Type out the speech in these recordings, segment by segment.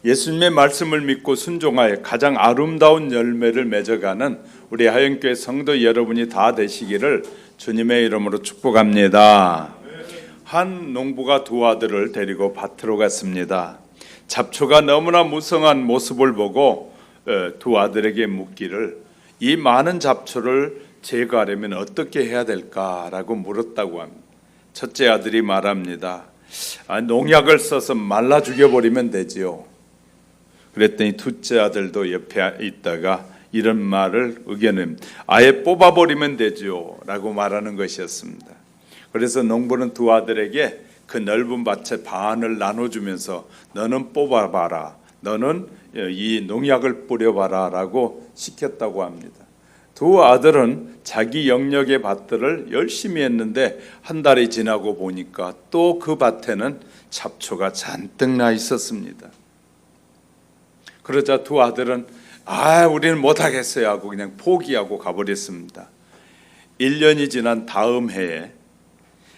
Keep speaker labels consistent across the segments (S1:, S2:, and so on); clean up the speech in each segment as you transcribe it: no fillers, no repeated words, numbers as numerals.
S1: 예수님의 말씀을 믿고 순종하여 가장 아름다운 열매를 맺어가는 우리 하영교회 성도 여러분이 다 되시기를 주님의 이름으로 축복합니다. 한 농부가 두 아들을 데리고 밭으로 갔습니다. 잡초가 너무나 무성한 모습을 보고 두 아들에게 묻기를 이 많은 잡초를 제거하려면 어떻게 해야 될까라고 물었다고 합니다. 첫째 아들이 말합니다. 농약을 써서 말라 죽여버리면 되지요. 그랬더니 둘째 아들도 옆에 있다가 이런 말을 의견합니다. 아예 뽑아버리면 되지요 라고 말하는 것이었습니다. 그래서 농부는 두 아들에게 그 넓은 밭의 반을 나눠주면서 너는 뽑아봐라, 너는 이 농약을 뿌려봐라 라고 시켰다고 합니다. 두 아들은 자기 영역의 밭들을 열심히 했는데 한 달이 지나고 보니까 또 그 밭에는 잡초가 잔뜩 나 있었습니다. 그러자 두 아들은 우리는 못하겠어요 하고 그냥 포기하고 가버렸습니다. 1년이 지난 다음 해에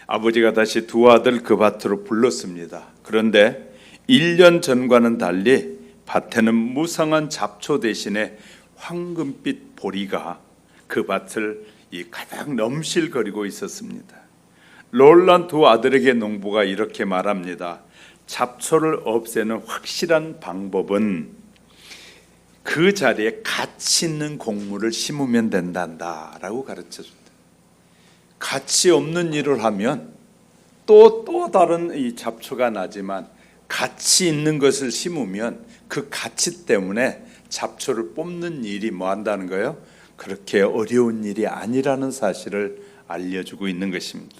S1: 아버지가 다시 두 아들 그 밭으로 불렀습니다. 그런데 1년 전과는 달리 밭에는 무성한 잡초 대신에 황금빛 보리가 그 밭을 가득 넘실거리고 있었습니다. 놀란 두 아들에게 농부가 이렇게 말합니다. 잡초를 없애는 확실한 방법은 그 자리에 가치 있는 곡물을 심으면 된단다라고 가르쳐줍니다. 가치 없는 일을 하면 또 다른 이 잡초가 나지만 가치 있는 것을 심으면 그 가치 때문에 잡초를 뽑는 일이 뭐 한다는 거예요? 그렇게 어려운 일이 아니라는 사실을 알려주고 있는 것입니다.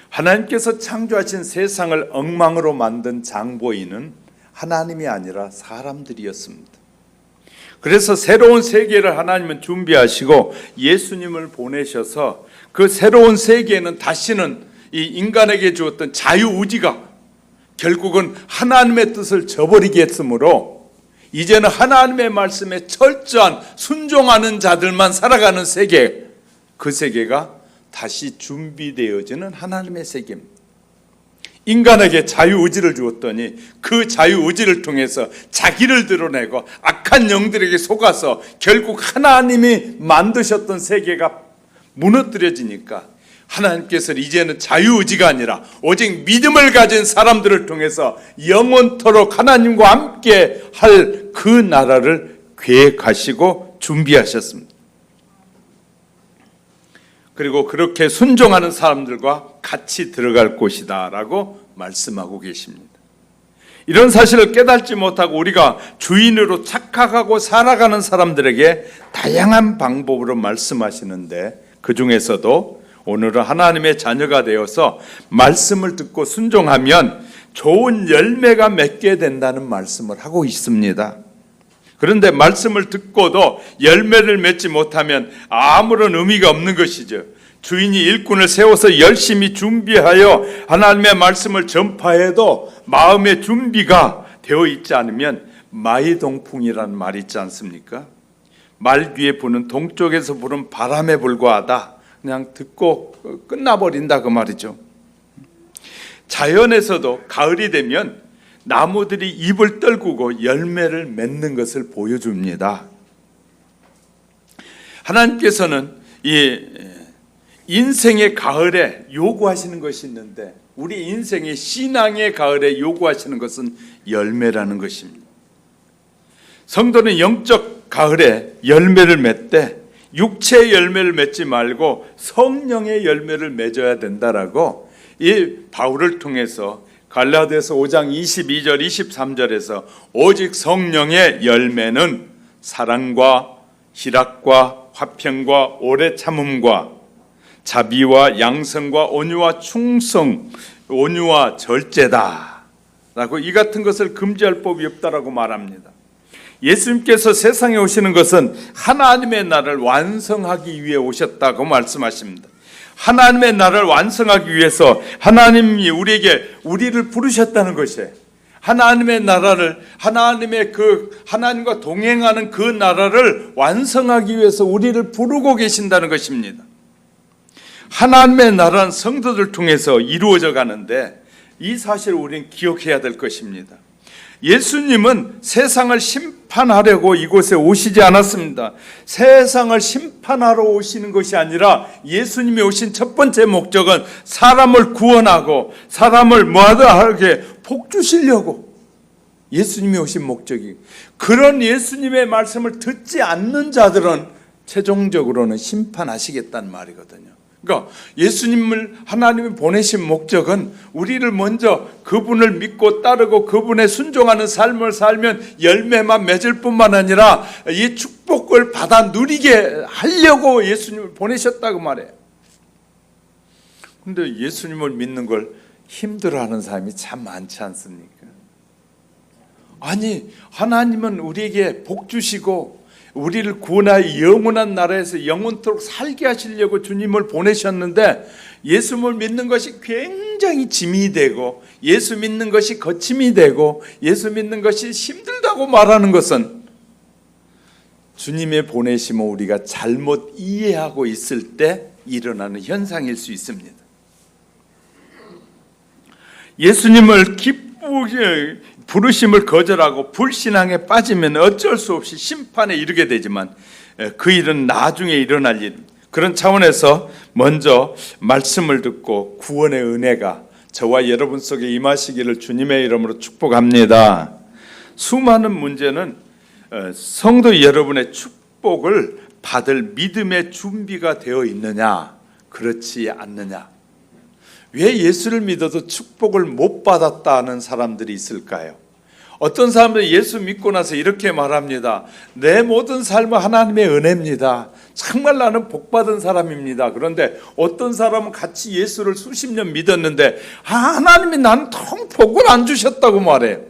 S1: 하나님께서 창조하신 세상을 엉망으로 만든 장보인은 하나님이 아니라 사람들이었습니다. 그래서 새로운 세계를 하나님은 준비하시고 예수님을 보내셔서 그 새로운 세계에는 다시는 이 인간에게 주었던 자유의지가 결국은 하나님의 뜻을 저버리게 했으므로 이제는 하나님의 말씀에 철저한 순종하는 자들만 살아가는 세계, 그 세계가 다시 준비되어지는 하나님의 세계입니다. 인간에게 자유의지를 주었더니 그 자유의지를 통해서 자기를 드러내고 악한 영들에게 속아서 결국 하나님이 만드셨던 세계가 무너뜨려지니까 하나님께서는 이제는 자유의지가 아니라 오직 믿음을 가진 사람들을 통해서 영원토록 하나님과 함께 할 그 나라를 계획하시고 준비하셨습니다. 그리고 그렇게 순종하는 사람들과 같이 들어갈 곳이다 라고 말씀하고 계십니다. 이런 사실을 깨닫지 못하고 우리가 주인으로 착각하고 살아가는 사람들에게 다양한 방법으로 말씀하시는데 그 중에서도 오늘은 하나님의 자녀가 되어서 말씀을 듣고 순종하면 좋은 열매가 맺게 된다는 말씀을 하고 있습니다. 그런데 말씀을 듣고도 열매를 맺지 못하면 아무런 의미가 없는 것이죠. 주인이 일꾼을 세워서 열심히 준비하여 하나님의 말씀을 전파해도 마음의 준비가 되어 있지 않으면 마이동풍이라는 말이 있지 않습니까? 말귀에 부는 동쪽에서 부는 바람에 불과하다. 그냥 듣고 끝나버린다 그 말이죠. 자연에서도 가을이 되면 나무들이 잎을 떨구고 열매를 맺는 것을 보여줍니다. 하나님께서는 이 인생의 가을에 요구하시는 것이 있는데 우리 인생의 신앙의 가을에 요구하시는 것은 열매라는 것입니다. 성도는 영적 가을에 열매를 맺되 육체의 열매를 맺지 말고 성령의 열매를 맺어야 된다라고 이 바울을 통해서 갈라디아서 5장 22절 23절에서 오직 성령의 열매는 사랑과 희락과 화평과 오래 참음과 자비와 양성과 온유와 충성, 온유와 절제다 라고 이 같은 것을 금지할 법이 없다라고 말합니다. 예수님께서 세상에 오시는 것은 하나님의 나라를 완성하기 위해 오셨다고 말씀하십니다. 하나님의 나라를 완성하기 위해서 하나님이 우리를 부르셨다는 것이에요. 하나님의 나라를 하나님과 동행하는 그 나라를 완성하기 위해서 우리를 부르고 계신다는 것입니다. 하나님의 나라는 성도들 통해서 이루어져 가는데 이 사실을 우리는 기억해야 될 것입니다. 예수님은 세상을 심판하려고 이곳에 오시지 않았습니다. 세상을 심판하러 오시는 것이 아니라 예수님이 오신 첫 번째 목적은 사람을 구원하고 사람을 뭐하게 복 주시려고 예수님이 오신 목적이. 그런 예수님의 말씀을 듣지 않는 자들은 최종적으로는 심판하시겠다는 말이거든요. 그러니까 예수님을 하나님이 보내신 목적은 우리를 먼저 그분을 믿고 따르고 그분에 순종하는 삶을 살면 열매만 맺을 뿐만 아니라 이 축복을 받아 누리게 하려고 예수님을 보내셨다고 말해요. 그런데 예수님을 믿는 걸 힘들어하는 사람이 참 많지 않습니까? 아니, 하나님은 우리에게 복 주시고 우리를 구원하여 영원한 나라에서 영원토록 살게 하시려고 주님을 보내셨는데 예수를 믿는 것이 굉장히 짐이 되고 예수 믿는 것이 거침이 되고 예수 믿는 것이 힘들다고 말하는 것은 주님의 보내심을 우리가 잘못 이해하고 있을 때 일어나는 현상일 수 있습니다. 예수님을 기쁘게 부르심을 거절하고 불신앙에 빠지면 어쩔 수 없이 심판에 이르게 되지만 그 일은 나중에 일어날 일. 그런 차원에서 먼저 말씀을 듣고 구원의 은혜가 저와 여러분 속에 임하시기를 주님의 이름으로 축복합니다. 수많은 문제는 성도 여러분의 축복을 받을 믿음의 준비가 되어 있느냐 그렇지 않느냐. 왜 예수를 믿어도 축복을 못 받았다는 사람들이 있을까요? 어떤 사람들이 예수 믿고 나서 이렇게 말합니다. 내 모든 삶은 하나님의 은혜입니다. 정말 나는 복 받은 사람입니다. 그런데 어떤 사람은 같이 예수를 수십 년 믿었는데 하나님이 나는 통 복을 안 주셨다고 말해요.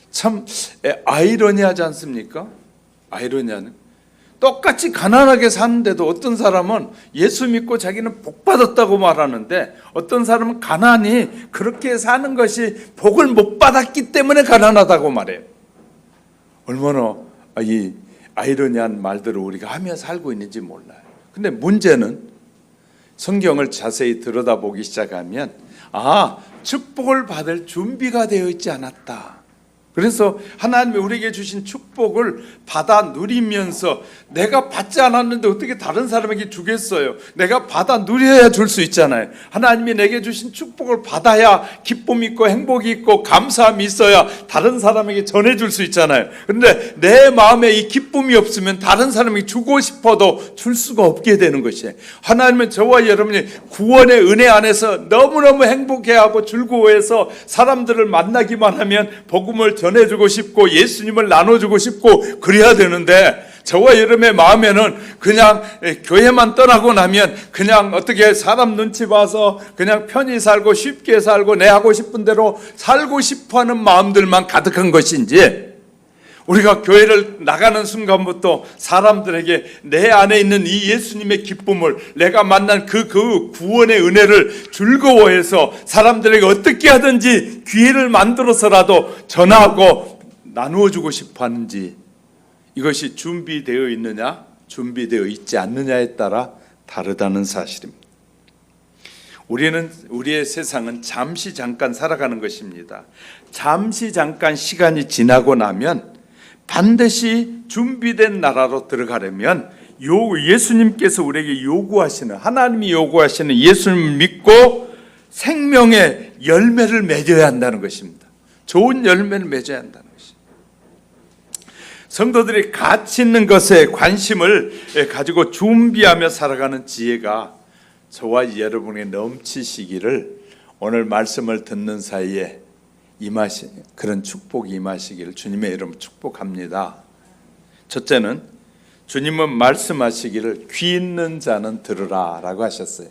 S1: 참 아이러니하지 않습니까? 아이러니하는. 똑같이 가난하게 사는데도 어떤 사람은 예수 믿고 자기는 복 받았다고 말하는데 어떤 사람은 가난이 그렇게 사는 것이 복을 못 받았기 때문에 가난하다고 말해요. 얼마나 이 아이러니한 말들을 우리가 하며 살고 있는지 몰라요. 근데 문제는 성경을 자세히 들여다보기 시작하면 축복을 받을 준비가 되어 있지 않았다. 그래서 하나님이 우리에게 주신 축복을 받아 누리면서 내가 받지 않았는데 어떻게 다른 사람에게 주겠어요? 내가 받아 누려야 줄 수 있잖아요. 하나님이 내게 주신 축복을 받아야 기쁨이 있고 행복이 있고 감사함이 있어야 다른 사람에게 전해줄 수 있잖아요. 그런데 내 마음에 이 기쁨이 없으면 다른 사람에게 주고 싶어도 줄 수가 없게 되는 것이에요. 하나님은 저와 여러분이 구원의 은혜 안에서 너무너무 행복해하고 즐거워해서 사람들을 만나기만 하면 복음을 전해주고 싶고 예수님을 나눠주고 싶고 그래야 되는데 저와 여러분의 마음에는 그냥 교회만 떠나고 나면 그냥 어떻게 사람 눈치 봐서 그냥 편히 살고 쉽게 살고 내 하고 싶은 대로 살고 싶어하는 마음들만 가득한 것인지 우리가 교회를 나가는 순간부터 사람들에게 내 안에 있는 이 예수님의 기쁨을 내가 만난 그 구원의 은혜를 즐거워해서 사람들에게 어떻게 하든지 기회를 만들어서라도 전하고 나누어주고 싶어 하는지 이것이 준비되어 있느냐 준비되어 있지 않느냐에 따라 다르다는 사실입니다. 우리의 세상은 잠시 잠깐 살아가는 것입니다. 잠시 잠깐 시간이 지나고 나면 반드시 준비된 나라로 들어가려면 예수님께서 우리에게 요구하시는 하나님이 요구하시는 예수님을 믿고 생명의 열매를 맺어야 한다는 것입니다. 좋은 열매를 맺어야 한다는 것입니다. 성도들이 가치 있는 것에 관심을 가지고 준비하며 살아가는 지혜가 저와 여러분에게 넘치시기를 오늘 말씀을 듣는 사이에 그런 축복이 임하시기를 주님의 이름으로 축복합니다. 첫째는 주님은 말씀하시기를 귀 있는 자는 들으라 라고 하셨어요.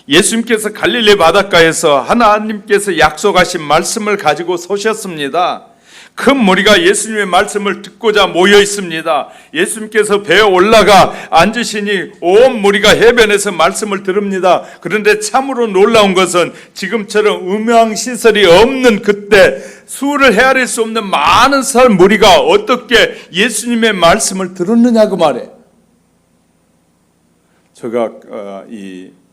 S1: 예수님께서 갈릴리 바닷가에서 하나님께서 약속하신 말씀을 가지고 서셨습니다. 큰 무리가 예수님의 말씀을 듣고자 모여 있습니다. 예수님께서 배에 올라가 앉으시니 온 무리가 해변에서 말씀을 들읍니다. 그런데 참으로 놀라운 것은 지금처럼 음향시설이 없는 그때 수를 헤아릴 수 없는 많은 사람 무리가 어떻게 예수님의 말씀을 들었느냐고 말해. 제가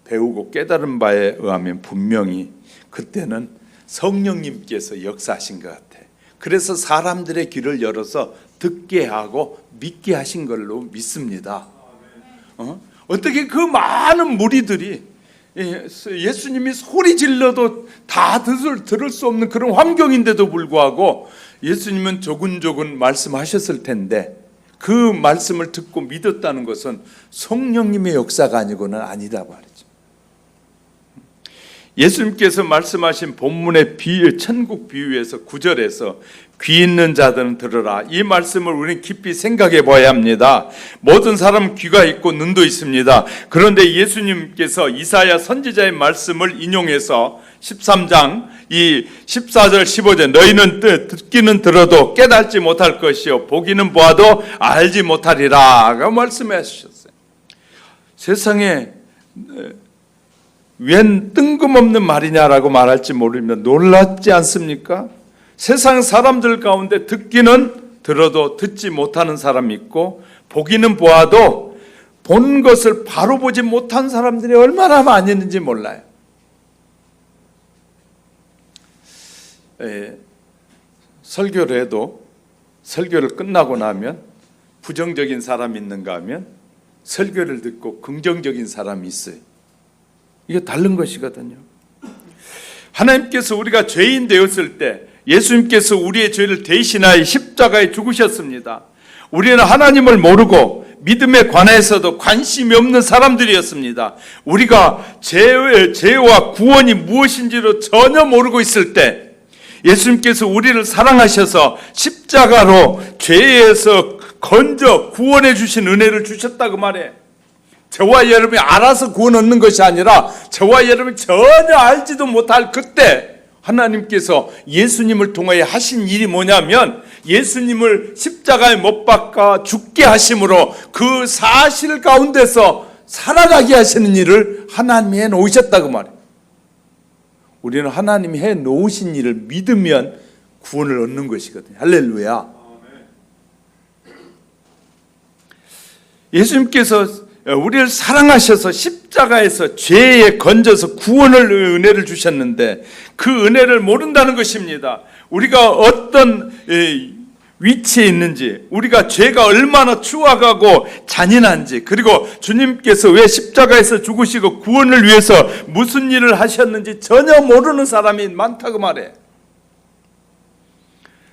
S1: 배우고 깨달은 바에 의하면 분명히 그때는 성령님께서 역사하신 것 같아. 그래서 사람들의 귀를 열어서 듣게 하고 믿게 하신 걸로 믿습니다. 어떻게 그 많은 무리들이 예수님이 소리 질러도 다 들을 수 없는 그런 환경인데도 불구하고 예수님은 조근조근 말씀하셨을 텐데 그 말씀을 듣고 믿었다는 것은 성령님의 역사가 아니고는 아니다 말이죠. 예수님께서 말씀하신 본문의 천국 비유에서 9절에서 귀 있는 자들은 들으라, 이 말씀을 우리는 깊이 생각해 봐야 합니다. 모든 사람 귀가 있고 눈도 있습니다. 그런데 예수님께서 이사야 선지자의 말씀을 인용해서 13장 이 14절 15절 너희는 듣기는 들어도 깨닫지 못할 것이요 보기는 보아도 알지 못하리라 그 말씀하셨어요. 세상에 웬 뜬금없는 말이냐라고 말할지 모르면 놀랍지 않습니까? 세상 사람들 가운데 듣기는 들어도 듣지 못하는 사람이 있고 보기는 보아도 본 것을 바로 보지 못한 사람들이 얼마나 많이 있는지 몰라요. 설교를 해도 설교를 끝나고 나면 부정적인 사람이 있는가 하면 설교를 듣고 긍정적인 사람이 있어요. 이게 다른 것이거든요. 하나님께서 우리가 죄인 되었을 때 예수님께서 우리의 죄를 대신하여 십자가에 죽으셨습니다. 우리는 하나님을 모르고 믿음에 관해서도 관심이 없는 사람들이었습니다. 우리가 죄와 구원이 무엇인지를 전혀 모르고 있을 때 예수님께서 우리를 사랑하셔서 십자가로 죄에서 건져 구원해 주신 은혜를 주셨다고 말해. 저와 여러분이 알아서 구원 얻는 것이 아니라 저와 여러분이 전혀 알지도 못할 그때 하나님께서 예수님을 통하여 하신 일이 뭐냐면 예수님을 십자가에 못 박아 죽게 하심으로 그 사실 가운데서 살아가게 하시는 일을 하나님이 해놓으셨다고 말해요. 우리는 하나님이 해놓으신 일을 믿으면 구원을 얻는 것이거든요. 할렐루야. 예수님께서 우리를 사랑하셔서 십자가에서 죄에 건져서 구원을 은혜를 주셨는데 그 은혜를 모른다는 것입니다. 우리가 어떤 위치에 있는지, 우리가 죄가 얼마나 추악하고 잔인한지, 그리고 주님께서 왜 십자가에서 죽으시고 구원을 위해서 무슨 일을 하셨는지 전혀 모르는 사람이 많다고 말해.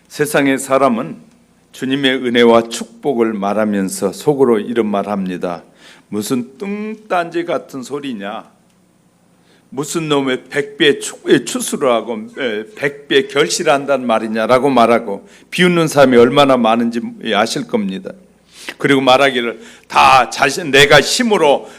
S1: 세상의 사람은 주님의 은혜와 축복을 말하면서 속으로 이런 말합니다. 무슨 뚱딴지 같은 소리냐, 무슨 놈의 100배 추수를 하고 100배 결실을 한다는 말이냐라고 말하고 비웃는 사람이 얼마나 많은지 아실 겁니다. 그리고 말하기를 다 내가 힘으로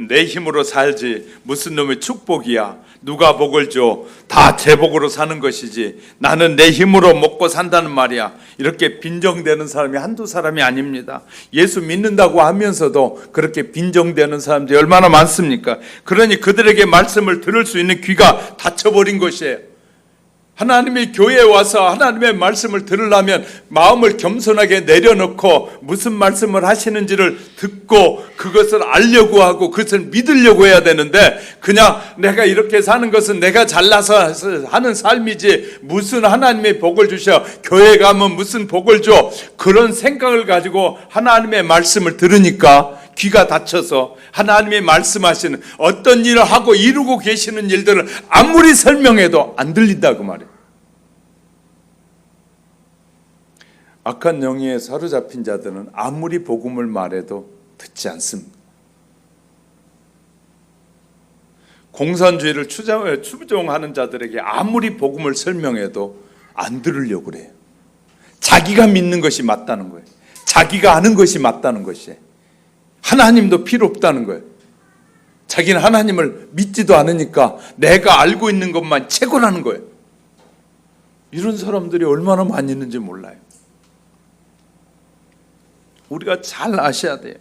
S1: 내 힘으로 살지 무슨 놈의 축복이야, 누가 복을 줘, 다 제 복으로 사는 것이지 나는 내 힘으로 먹고 산다는 말이야. 이렇게 빈정대는 사람이 한두 사람이 아닙니다. 예수 믿는다고 하면서도 그렇게 빈정대는 사람들이 얼마나 많습니까? 그러니 그들에게 말씀을 들을 수 있는 귀가 닫혀버린 것이에요. 하나님의 교회에 와서 하나님의 말씀을 들으려면 마음을 겸손하게 내려놓고 무슨 말씀을 하시는지를 듣고 그것을 알려고 하고 그것을 믿으려고 해야 되는데 그냥 내가 이렇게 사는 것은 내가 잘나서 하는 삶이지 무슨 하나님의 복을 주셔, 교회 가면 무슨 복을 줘, 그런 생각을 가지고 하나님의 말씀을 들으니까 귀가 닫혀서 하나님의 말씀하시는 어떤 일을 하고 이루고 계시는 일들을 아무리 설명해도 안 들린다고 말해요. 악한 영에 사로잡힌 자들은 아무리 복음을 말해도 듣지 않습니다. 공산주의를 추종하는 자들에게 아무리 복음을 설명해도 안 들으려고 그래요. 자기가 믿는 것이 맞다는 거예요. 자기가 아는 것이 맞다는 것이에요. 하나님도 필요 없다는 거예요. 자기는 하나님을 믿지도 않으니까 내가 알고 있는 것만 최고라는 거예요. 이런 사람들이 얼마나 많이 있는지 몰라요. 우리가 잘 아셔야 돼요.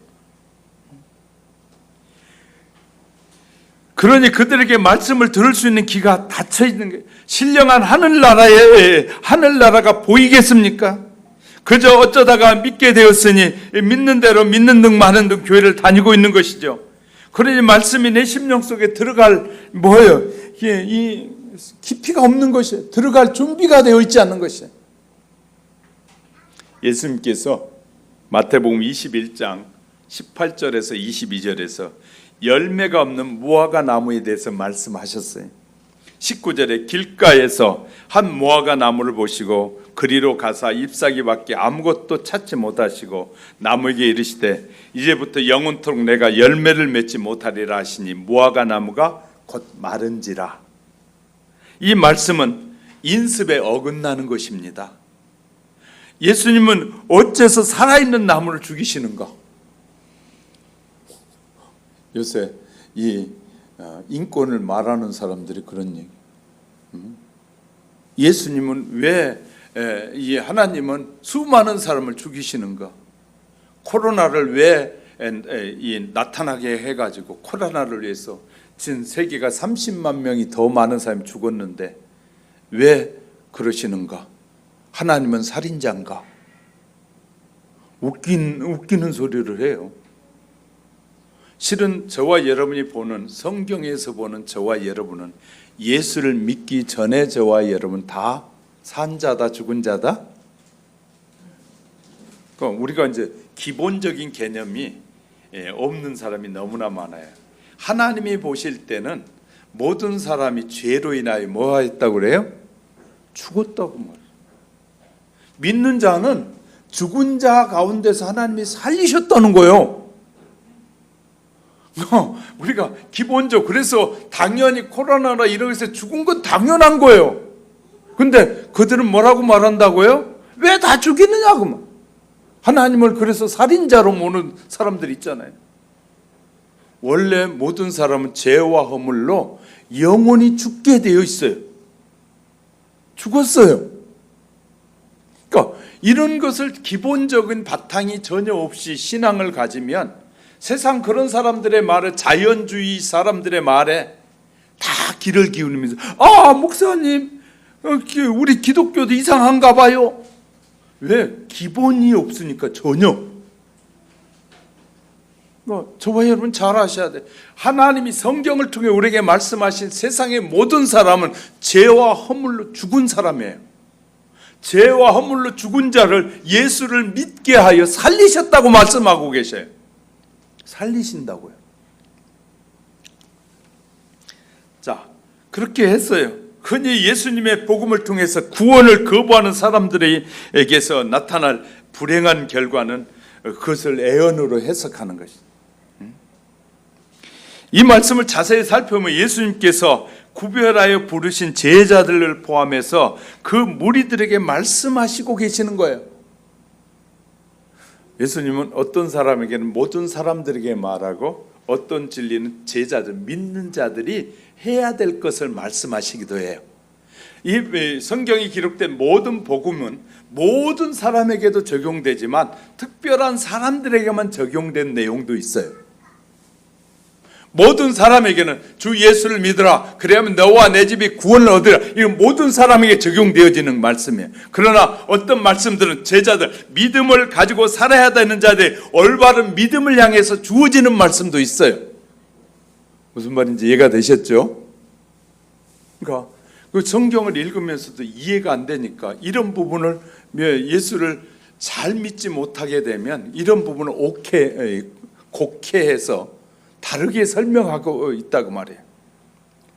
S1: 그러니 그들에게 말씀을 들을 수 있는 귀가 닫혀 있는 거예요. 신령한 하늘나라가 보이겠습니까? 그저 어쩌다가 믿게 되었으니 믿는 대로 믿는 등 많은 등 교회를 다니고 있는 것이죠. 그러니 말씀이 내 심령 속에 들어갈 뭐예요? 이 깊이가 없는 것이에요. 들어갈 준비가 되어 있지 않는 것이에요. 예수님께서 마태복음 21장 18절에서 22절에서 열매가 없는 무화과 나무에 대해서 말씀하셨어요. 19절에 길가에서 한 무화과 나무를 보시고 그리로 가사 잎사귀밖에 아무것도 찾지 못하시고 나무에게 이르시되 이제부터 영원토록 내가 열매를 맺지 못하리라 하시니 무화과 나무가 곧 마른지라. 이 말씀은 인습에 어긋나는 것입니다. 예수님은 어째서 살아있는 나무를 죽이시는가? 요새 이 인권을 말하는 사람들이 그런 얘기. 예수님은 왜 이 하나님은 수많은 사람을 죽이시는가? 코로나를 왜 나타나게 해가지고 코로나를 위해서 전 세계가 30만 명이 더 많은 사람이 죽었는데 왜 그러시는가? 하나님은 살인자인가? 웃기는 소리를 해요. 실은 저와 여러분이 보는 성경에서 보는 저와 여러분은 예수를 믿기 전에 저와 여러분 다 산자다 죽은 자다. 그러니까 우리가 이제 기본적인 개념이 없는 사람이 너무나 많아요. 하나님이 보실 때는 모든 사람이 죄로 인하여 뭐 했다고 그래요? 죽었다고 말해요. 믿는 자는 죽은 자 가운데서 하나님이 살리셨다는 거예요. 우리가 기본적으로 그래서 당연히 코로나나 이런 것에 죽은 건 당연한 거예요. 근데 그들은 뭐라고 말한다고요? 왜 다 죽이느냐고. 하나님을 그래서 살인자로 모는 사람들 있잖아요. 원래 모든 사람은 죄와 허물로 영원히 죽게 되어 있어요. 죽었어요. 그러니까 이런 것을 기본적인 바탕이 전혀 없이 신앙을 가지면 세상 그런 사람들의 말에, 자연주의 사람들의 말에 다 귀를 기울이면서 목사님 우리 기독교도 이상한가 봐요. 왜? 기본이 없으니까 전혀. 저와 여러분 잘 아셔야 돼. 하나님이 성경을 통해 우리에게 말씀하신 세상의 모든 사람은 죄와 허물로 죽은 사람이에요. 죄와 허물로 죽은 자를 예수를 믿게 하여 살리셨다고 말씀하고 계셔요. 살리신다고요. 자, 그렇게 했어요. 흔히 예수님의 복음을 통해서 구원을 거부하는 사람들에게서 나타날 불행한 결과는 그것을 애언으로 해석하는 것입니다. 이 말씀을 자세히 살펴보면 예수님께서 구별하여 부르신 제자들을 포함해서 그 무리들에게 말씀하시고 계시는 거예요. 예수님은 어떤 사람에게는 모든 사람들에게 말하고 어떤 진리는 제자들, 믿는 자들이 해야 될 것을 말씀하시기도 해요. 이 성경이 기록된 모든 복음은 모든 사람에게도 적용되지만 특별한 사람들에게만 적용된 내용도 있어요. 모든 사람에게는 주 예수를 믿으라, 그래야만 너와 내 집이 구원을 얻으라, 이건 모든 사람에게 적용되어지는 말씀이에요. 그러나 어떤 말씀들은 제자들, 믿음을 가지고 살아야 되는 자들의 올바른 믿음을 향해서 주어지는 말씀도 있어요. 무슨 말인지 이해가 되셨죠? 그러니까 그 성경을 읽으면서도 이해가 안 되니까 이런 부분을 예수를 잘 믿지 못하게 되면 이런 부분을 곡해해서 다르게 설명하고 있다고 말해요.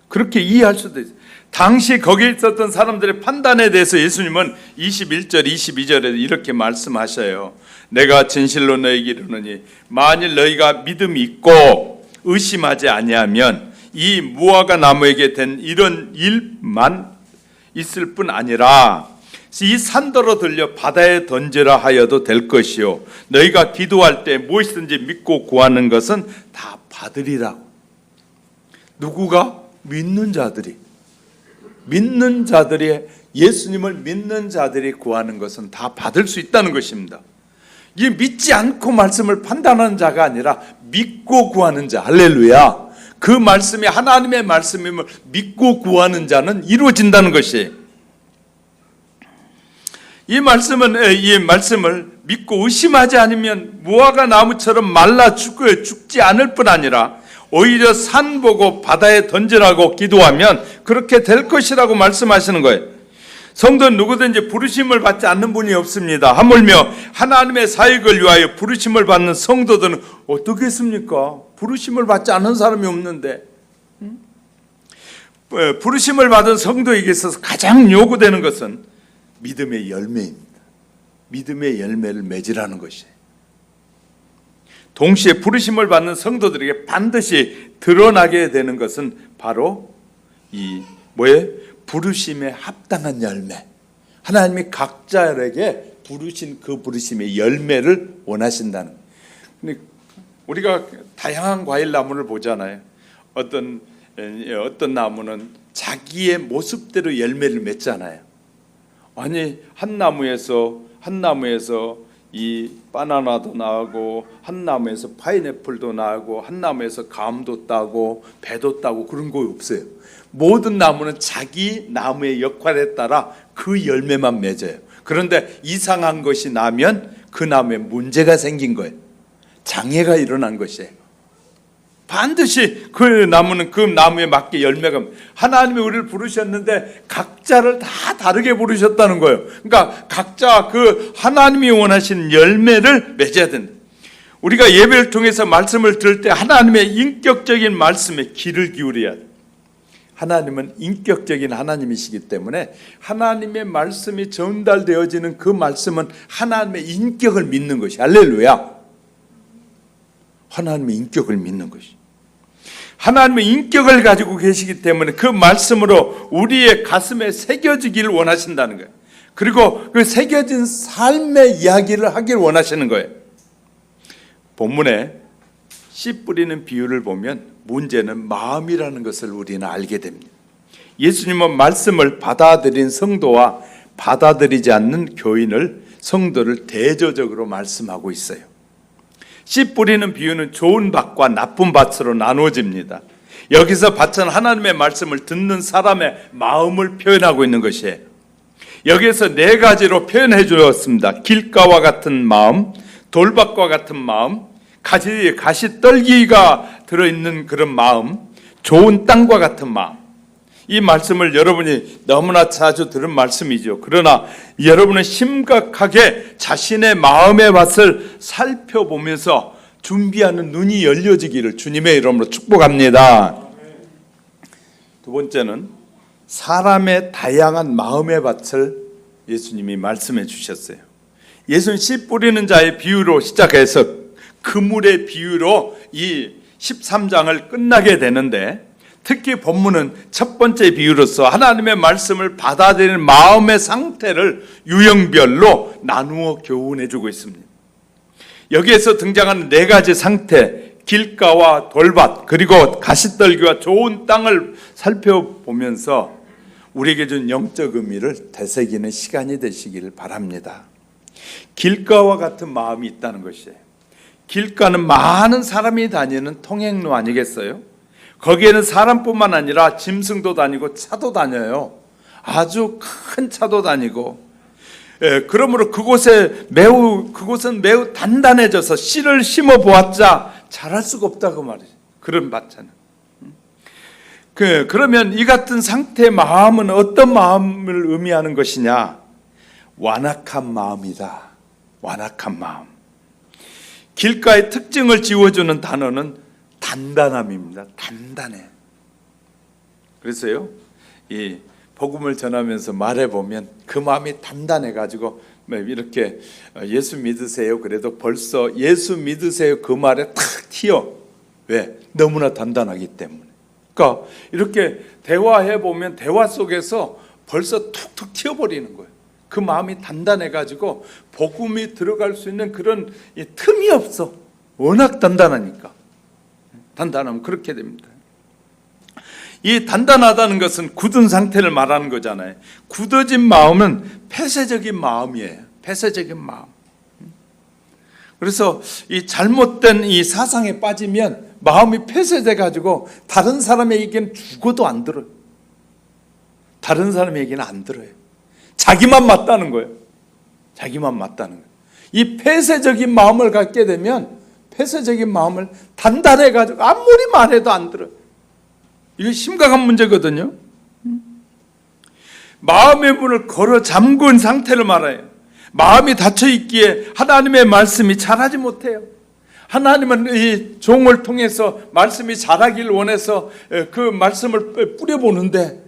S1: 그렇게 이해할 수도 있어요. 당시 거기에 있었던 사람들의 판단에 대해서 예수님은 21절, 22절에 이렇게 말씀하셔요. 내가 진실로 너희에게 이르노니 만일 너희가 믿음이 있고 의심하지 아니하면 이 무화과 나무에게 된 이런 일만 있을 뿐 아니라 이 산더러 들려 바다에 던지라 하여도 될 것이요 너희가 기도할 때 무엇이든지 믿고 구하는 것은 다 받으리라고. 누구가? 믿는 자들이. 믿는 자들이, 예수님을 믿는 자들이 구하는 것은 다 받을 수 있다는 것입니다. 이 믿지 않고 말씀을 판단하는 자가 아니라 믿고 구하는 자. 할렐루야. 그 말씀이 하나님의 말씀임을 믿고 구하는 자는 이루어진다는 것이에요. 이 말씀을 믿고 의심하지 않으면 무화과 나무처럼 말라 죽지 않을 뿐 아니라 오히려 산 보고 바다에 던지라고 기도하면 그렇게 될 것이라고 말씀하시는 거예요. 성도는 누구든지 부르심을 받지 않는 분이 없습니다. 하물며 하나님의 사역을 위하여 부르심을 받는 성도들은 어떻겠습니까? 부르심을 받지 않는 사람이 없는데. 부르심을 받은 성도에게 있어서 가장 요구되는 것은 믿음의 열매입니다. 믿음의 열매를 맺으라는 것이에요. 동시에 부르심을 받는 성도들에게 반드시 드러나게 되는 것은 바로 이 부르심에 합당한 열매. 하나님이 각자에게 부르신 그 부르심의 열매를 원하신다는 거예요. 근데 우리가 다양한 과일 나무를 보잖아요. 어떤 나무는 자기의 모습대로 열매를 맺잖아요. 아니 한 나무에서 이 바나나도 나오고, 한 나무에서 파인애플도 나오고, 한 나무에서 감도 따고 배도 따고 그런 거 없어요. 모든 나무는 자기 나무의 역할에 따라 그 열매만 맺어요. 그런데 이상한 것이 나면 그 나무에 문제가 생긴 거예요. 장애가 일어난 것이에요. 반드시 그 나무는 그 나무에 맞게 열매가, 하나님이 우리를 부르셨는데 각자를 다 다르게 부르셨다는 거예요. 그러니까 각자 그 하나님이 원하시는 열매를 맺어야 된다. 우리가 예배를 통해서 말씀을 들을 때 하나님의 인격적인 말씀에 귀를 기울여야 돼요. 하나님은 인격적인 하나님이시기 때문에 하나님의 말씀이 전달되어지는 그 말씀은 하나님의 인격을 믿는 것이, 할렐루야, 하나님의 인격을 믿는 것이, 하나님의 인격을 가지고 계시기 때문에 그 말씀으로 우리의 가슴에 새겨지기를 원하신다는 거예요. 그리고 그 새겨진 삶의 이야기를 하길 원하시는 거예요. 본문에 씨 뿌리는 비유를 보면 문제는 마음이라는 것을 우리는 알게 됩니다. 예수님은 말씀을 받아들인 성도와 받아들이지 않는 교인을, 성도를 대조적으로 말씀하고 있어요. 씨 뿌리는 비유는 좋은 밭과 나쁜 밭으로 나누어집니다. 여기서 밭은 하나님의 말씀을 듣는 사람의 마음을 표현하고 있는 것이에요. 여기에서 네 가지로 표현해 주었습니다. 길가와 같은 마음, 돌밭과 같은 마음, 가시떨기가 들어있는 그런 마음, 좋은 땅과 같은 마음. 이 말씀을 여러분이 너무나 자주 들은 말씀이죠. 그러나 여러분은 심각하게 자신의 마음의 밭을 살펴보면서 준비하는 눈이 열려지기를 주님의 이름으로 축복합니다. 두 번째는 사람의 다양한 마음의 밭을 예수님이 말씀해 주셨어요. 예수는 씨 뿌리는 자의 비유로 시작해서 그물의 비유로 이 13장을 끝나게 되는데, 특히 본문은 첫 번째 비유로서 하나님의 말씀을 받아들이는 마음의 상태를 유형별로 나누어 교훈해 주고 있습니다. 여기에서 등장하는 네 가지 상태, 길가와 돌밭 그리고 가시떨기와 좋은 땅을 살펴보면서 우리에게 준 영적 의미를 되새기는 시간이 되시기를 바랍니다. 길가와 같은 마음이 있다는 것이에요. 길가는 많은 사람이 다니는 통행로 아니겠어요? 거기에는 사람뿐만 아니라 짐승도 다니고 차도 다녀요. 아주 큰 차도 다니고. 그러므로 그곳은 매우 단단해져서 씨를 심어 보았자 자랄 수가 없다고 말이죠. 그런 밭은. 그러면 이 같은 상태의 마음은 어떤 마음을 의미하는 것이냐? 완악한 마음이다. 완악한 마음. 길가의 특징을 지워주는 단어는 단단함입니다. 단단해. 그래서요, 이 복음을 전하면서 말해보면 그 마음이 단단해가지고 이렇게 예수 믿으세요. 그래도 벌써 예수 믿으세요 그 말에 탁 튀어. 왜? 너무나 단단하기 때문에. 그러니까 이렇게 대화해보면 대화 속에서 벌써 툭툭 튀어버리는 거예요. 그 마음이 단단해가지고 복음이 들어갈 수 있는 그런 틈이 없어. 워낙 단단하니까. 단단하면 그렇게 됩니다. 이 단단하다는 것은 굳은 상태를 말하는 거잖아요. 굳어진 마음은 폐쇄적인 마음이에요. 폐쇄적인 마음. 그래서 이 잘못된 이 사상에 빠지면 마음이 폐쇄돼가지고 다른 사람에게는 죽어도 안 들어요. 다른 사람에게는 안 들어요. 자기만 맞다는 거예요. 자기만 맞다는 거예요. 이 폐쇄적인 마음을 갖게 되면 폐쇄적인 마음을 단단해가지고 아무리 말해도 안 들어요. 이거 심각한 문제거든요. 마음의 문을 걸어 잠근 상태를 말해요. 마음이 닫혀 있기에 하나님의 말씀이 자라지 못해요. 하나님은 이 종을 통해서 말씀이 자라길 원해서 그 말씀을 뿌려보는데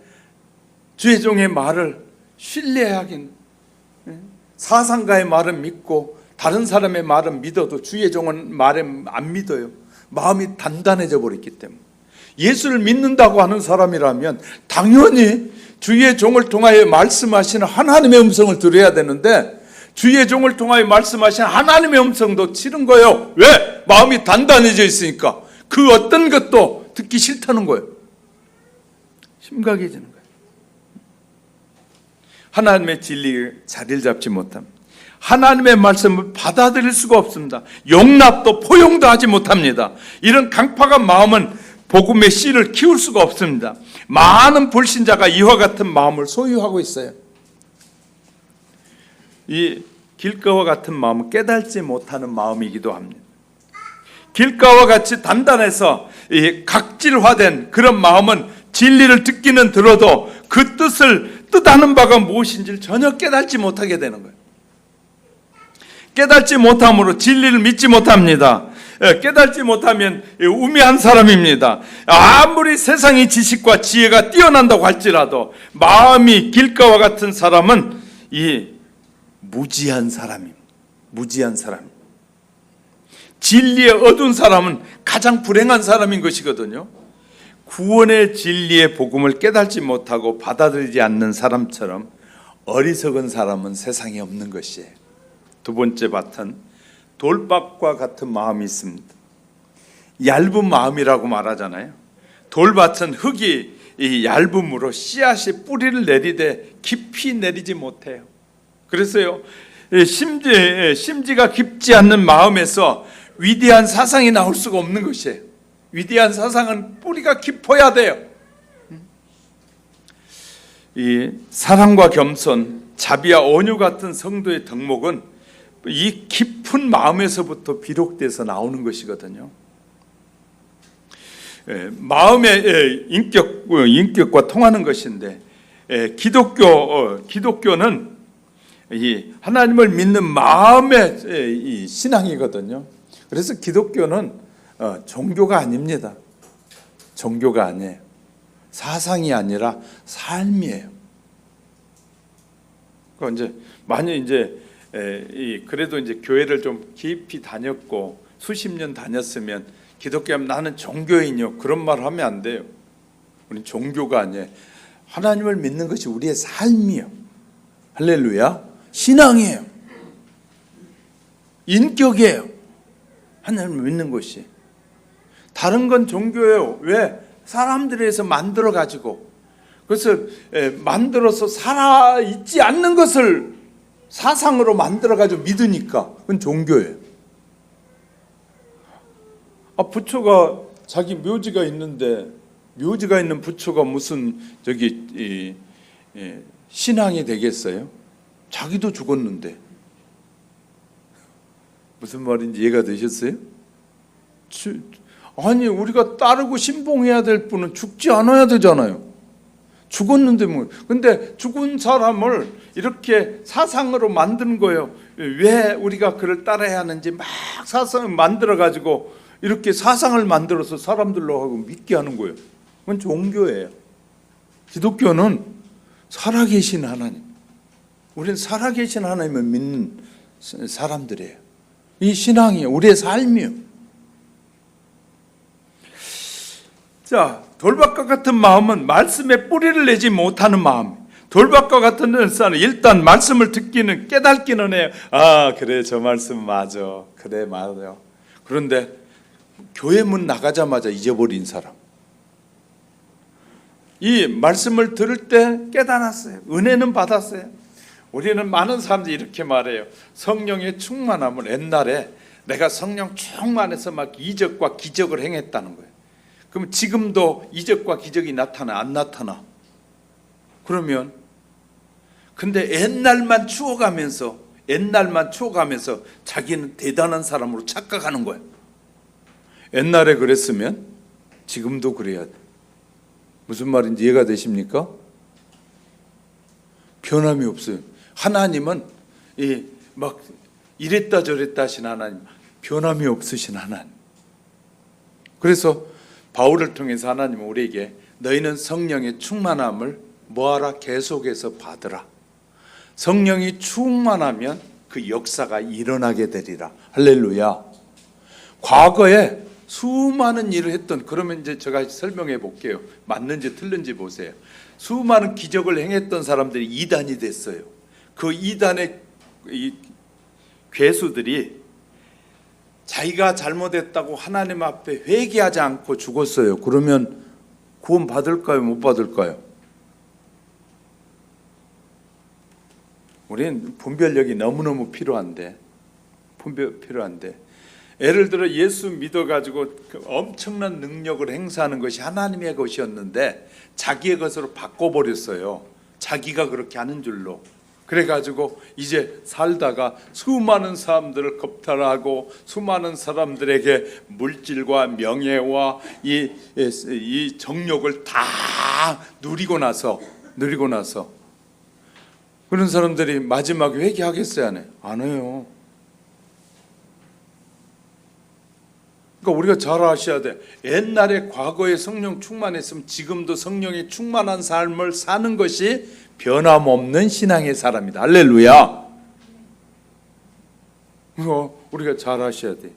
S1: 주의 종의 말을 신뢰하긴, 사상가의 말은 믿고 다른 사람의 말은 믿어도 주의 종은 말에 안 믿어요. 마음이 단단해져 버렸기 때문에. 예수를 믿는다고 하는 사람이라면 당연히 주의 종을 통하여 말씀하시는 하나님의 음성을 들어야 되는데, 주의 종을 통하여 말씀하시는 하나님의 음성도 싫은 거예요. 왜? 마음이 단단해져 있으니까. 그 어떤 것도 듣기 싫다는 거예요. 심각해지는 거예요. 하나님의 진리에 자리를 잡지 못합니다. 하나님의 말씀을 받아들일 수가 없습니다. 용납도 포용도 하지 못합니다. 이런 강팍한 마음은 복음의 씨를 키울 수가 없습니다. 많은 불신자가 이와 같은 마음을 소유하고 있어요. 이 길가와 같은 마음은 깨달지 못하는 마음이기도 합니다. 길가와 같이 단단해서 이 각질화된 그런 마음은 진리를 듣기는 들어도 그 뜻하는 바가 무엇인지를 전혀 깨달지 못하게 되는 거예요. 깨달지 못함으로 진리를 믿지 못합니다. 깨달지 못하면 우매한 사람입니다. 아무리 세상의 지식과 지혜가 뛰어난다고 할지라도 마음이 길가와 같은 사람은 이 무지한 사람입니다. 무지한 사람. 진리에 어두운 사람은 가장 불행한 사람인 것이거든요. 구원의 진리의 복음을 깨달지 못하고 받아들이지 않는 사람처럼 어리석은 사람은 세상에 없는 것이에요. 두 번째 밭은 돌밭과 같은 마음이 있습니다. 얇은 마음이라고 말하잖아요. 돌밭은 흙이 이 얇음으로 씨앗이 뿌리를 내리되 깊이 내리지 못해요. 그래서요, 심지가 깊지 않는 마음에서 위대한 사상이 나올 수가 없는 것이에요. 위대한 사상은 뿌리가 깊어야 돼요. 이 사랑과 겸손, 자비와 온유 같은 성도의 덕목은 이 깊은 마음에서부터 비롯돼서 나오는 것이거든요. 마음의 인격과 통하는 것인데, 기독교는 이 하나님을 믿는 마음의 이 신앙이거든요. 그래서 기독교는 종교가 아닙니다. 종교가 아니에요. 사상이 아니라 삶이에요. 그러니까 이제 만약 그래도 이제 교회를 좀 깊이 다녔고 수십 년 다녔으면 기독교하면 나는 종교인이요, 그런 말 하면 안 돼요. 우리는 종교가 아니에요. 하나님을 믿는 것이 우리의 삶이에요. 할렐루야. 신앙이에요. 인격이에요. 하나님을 믿는 것이. 다른 건 종교예요. 왜? 사람들에서 만들어 가지고, 그것을 만들어서 살아있지 않는 것을 사상으로 만들어 가지고 믿으니까 그건 종교예요. 부처가 자기 묘지가 있는데 묘지가 있는 부처가 무슨 신앙이 되겠어요? 자기도 죽었는데. 무슨 말인지 이해가 되셨어요? 아니, 우리가 따르고 신봉해야 될 분은 죽지 않아야 되잖아요. 죽었는데 뭐. 근데 죽은 사람을 이렇게 사상으로 만든 거예요. 왜 우리가 그를 따라야 하는지 막 사상을 만들어 가지고 이렇게 사상을 만들어서 사람들로 하고 믿게 하는 거예요. 그건 종교예요. 기독교는 살아계신 하나님, 우리는 살아계신 하나님을 믿는 사람들이에요. 이 신앙이 우리의 삶이에요. 자, 돌밭과 같은 마음은 말씀에 뿌리를 내지 못하는 마음. 돌밭과 같은 사람은 일단 말씀을 듣기는, 깨닫기는 해요. 그래, 저 말씀 맞아. 그래, 맞아요. 그런데 교회 문 나가자마자 잊어버린 사람. 이 말씀을 들을 때 깨달았어요. 은혜는 받았어요. 우리는 많은 사람들이 이렇게 말해요. 성령의 충만함을, 옛날에 내가 성령 충만해서 막 이적과 기적을 행했다는 거예요. 그럼 지금도 이적과 기적이 나타나, 안 나타나? 그러면 근데 옛날만 추억하면서 자기는 대단한 사람으로 착각하는 거예요. 옛날에 그랬으면 지금도 그래야 돼. 무슨 말인지 이해가 되십니까? 변함이 없어요. 하나님은 막 이랬다 저랬다 하신 하나님, 변함이 없으신 하나님. 그래서 바울을 통해서 하나님은 우리에게 너희는 성령의 충만함을 뭐하라? 계속해서 받으라. 성령이 충만하면 그 역사가 일어나게 되리라. 할렐루야. 과거에 수많은 일을 했던, 그러면 이제 제가 설명해 볼게요. 맞는지 틀린지 보세요. 수많은 기적을 행했던 사람들이 이단이 됐어요. 그 이단의 괴수들이 자기가 잘못했다고 하나님 앞에 회개하지 않고 죽었어요. 그러면 구원 받을까요? 못 받을까요? 우리는 분별력이 너무너무 필요한데, 예를 들어 예수 믿어가지고 엄청난 능력을 행사하는 것이 하나님의 것이었는데 자기의 것으로 바꿔버렸어요. 자기가 그렇게 하는 줄로. 그래가지고 이제 살다가 수많은 사람들을 겁탈하고 수많은 사람들에게 물질과 명예와 이 정욕을 다 누리고 나서 그런 사람들이 마지막에 회개하겠어요? 안 해요? 안 해요. 그러니까 우리가 잘 아셔야 돼. 옛날에 과거에 성령 충만했으면 지금도 성령이 충만한 삶을 사는 것이 변함없는 신앙의 사람이다. 할렐루야. 우리가 잘 아셔야 돼.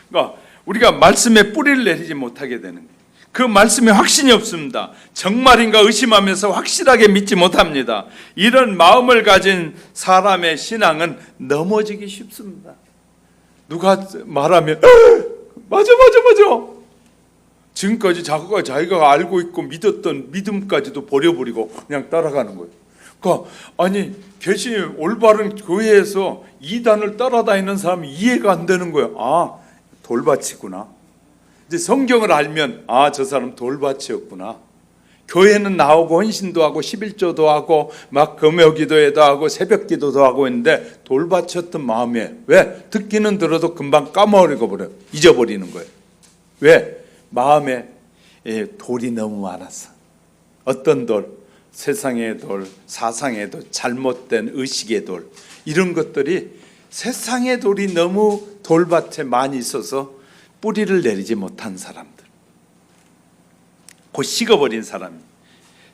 S1: 그러니까 우리가 말씀에 뿌리를 내리지 못하게 되는 거예요. 그 말씀에 확신이 없습니다. 정말인가 의심하면서 확실하게 믿지 못합니다. 이런 마음을 가진 사람의 신앙은 넘어지기 쉽습니다. 누가 말하면 맞아 지금까지 자기가 알고 있고 믿었던 믿음까지도 버려버리고 그냥 따라가는 거예요. 그러니까 아니 올바른 교회에서 이단을 따라다니는 사람이 이해가 안 되는 거예요. 아, 돌밭이구나. 이제 성경을 알면 저 사람 돌밭이었구나. 교회는 나오고 헌신도 하고 11조도 하고 막 금요기도회도 하고 새벽기도도 하고 있는데 돌밭이었던 마음에 왜? 듣기는 들어도 금방 까먹어버려요. 잊어버리는 거예요. 왜? 마음에 돌이 너무 많았어. 어떤 돌? 세상의 돌, 사상의 돌, 잘못된 의식의 돌, 이런 것들이 세상의 돌이 너무 돌밭에 많이 있어서 뿌리를 내리지 못한 사람들, 곧 식어버린 사람,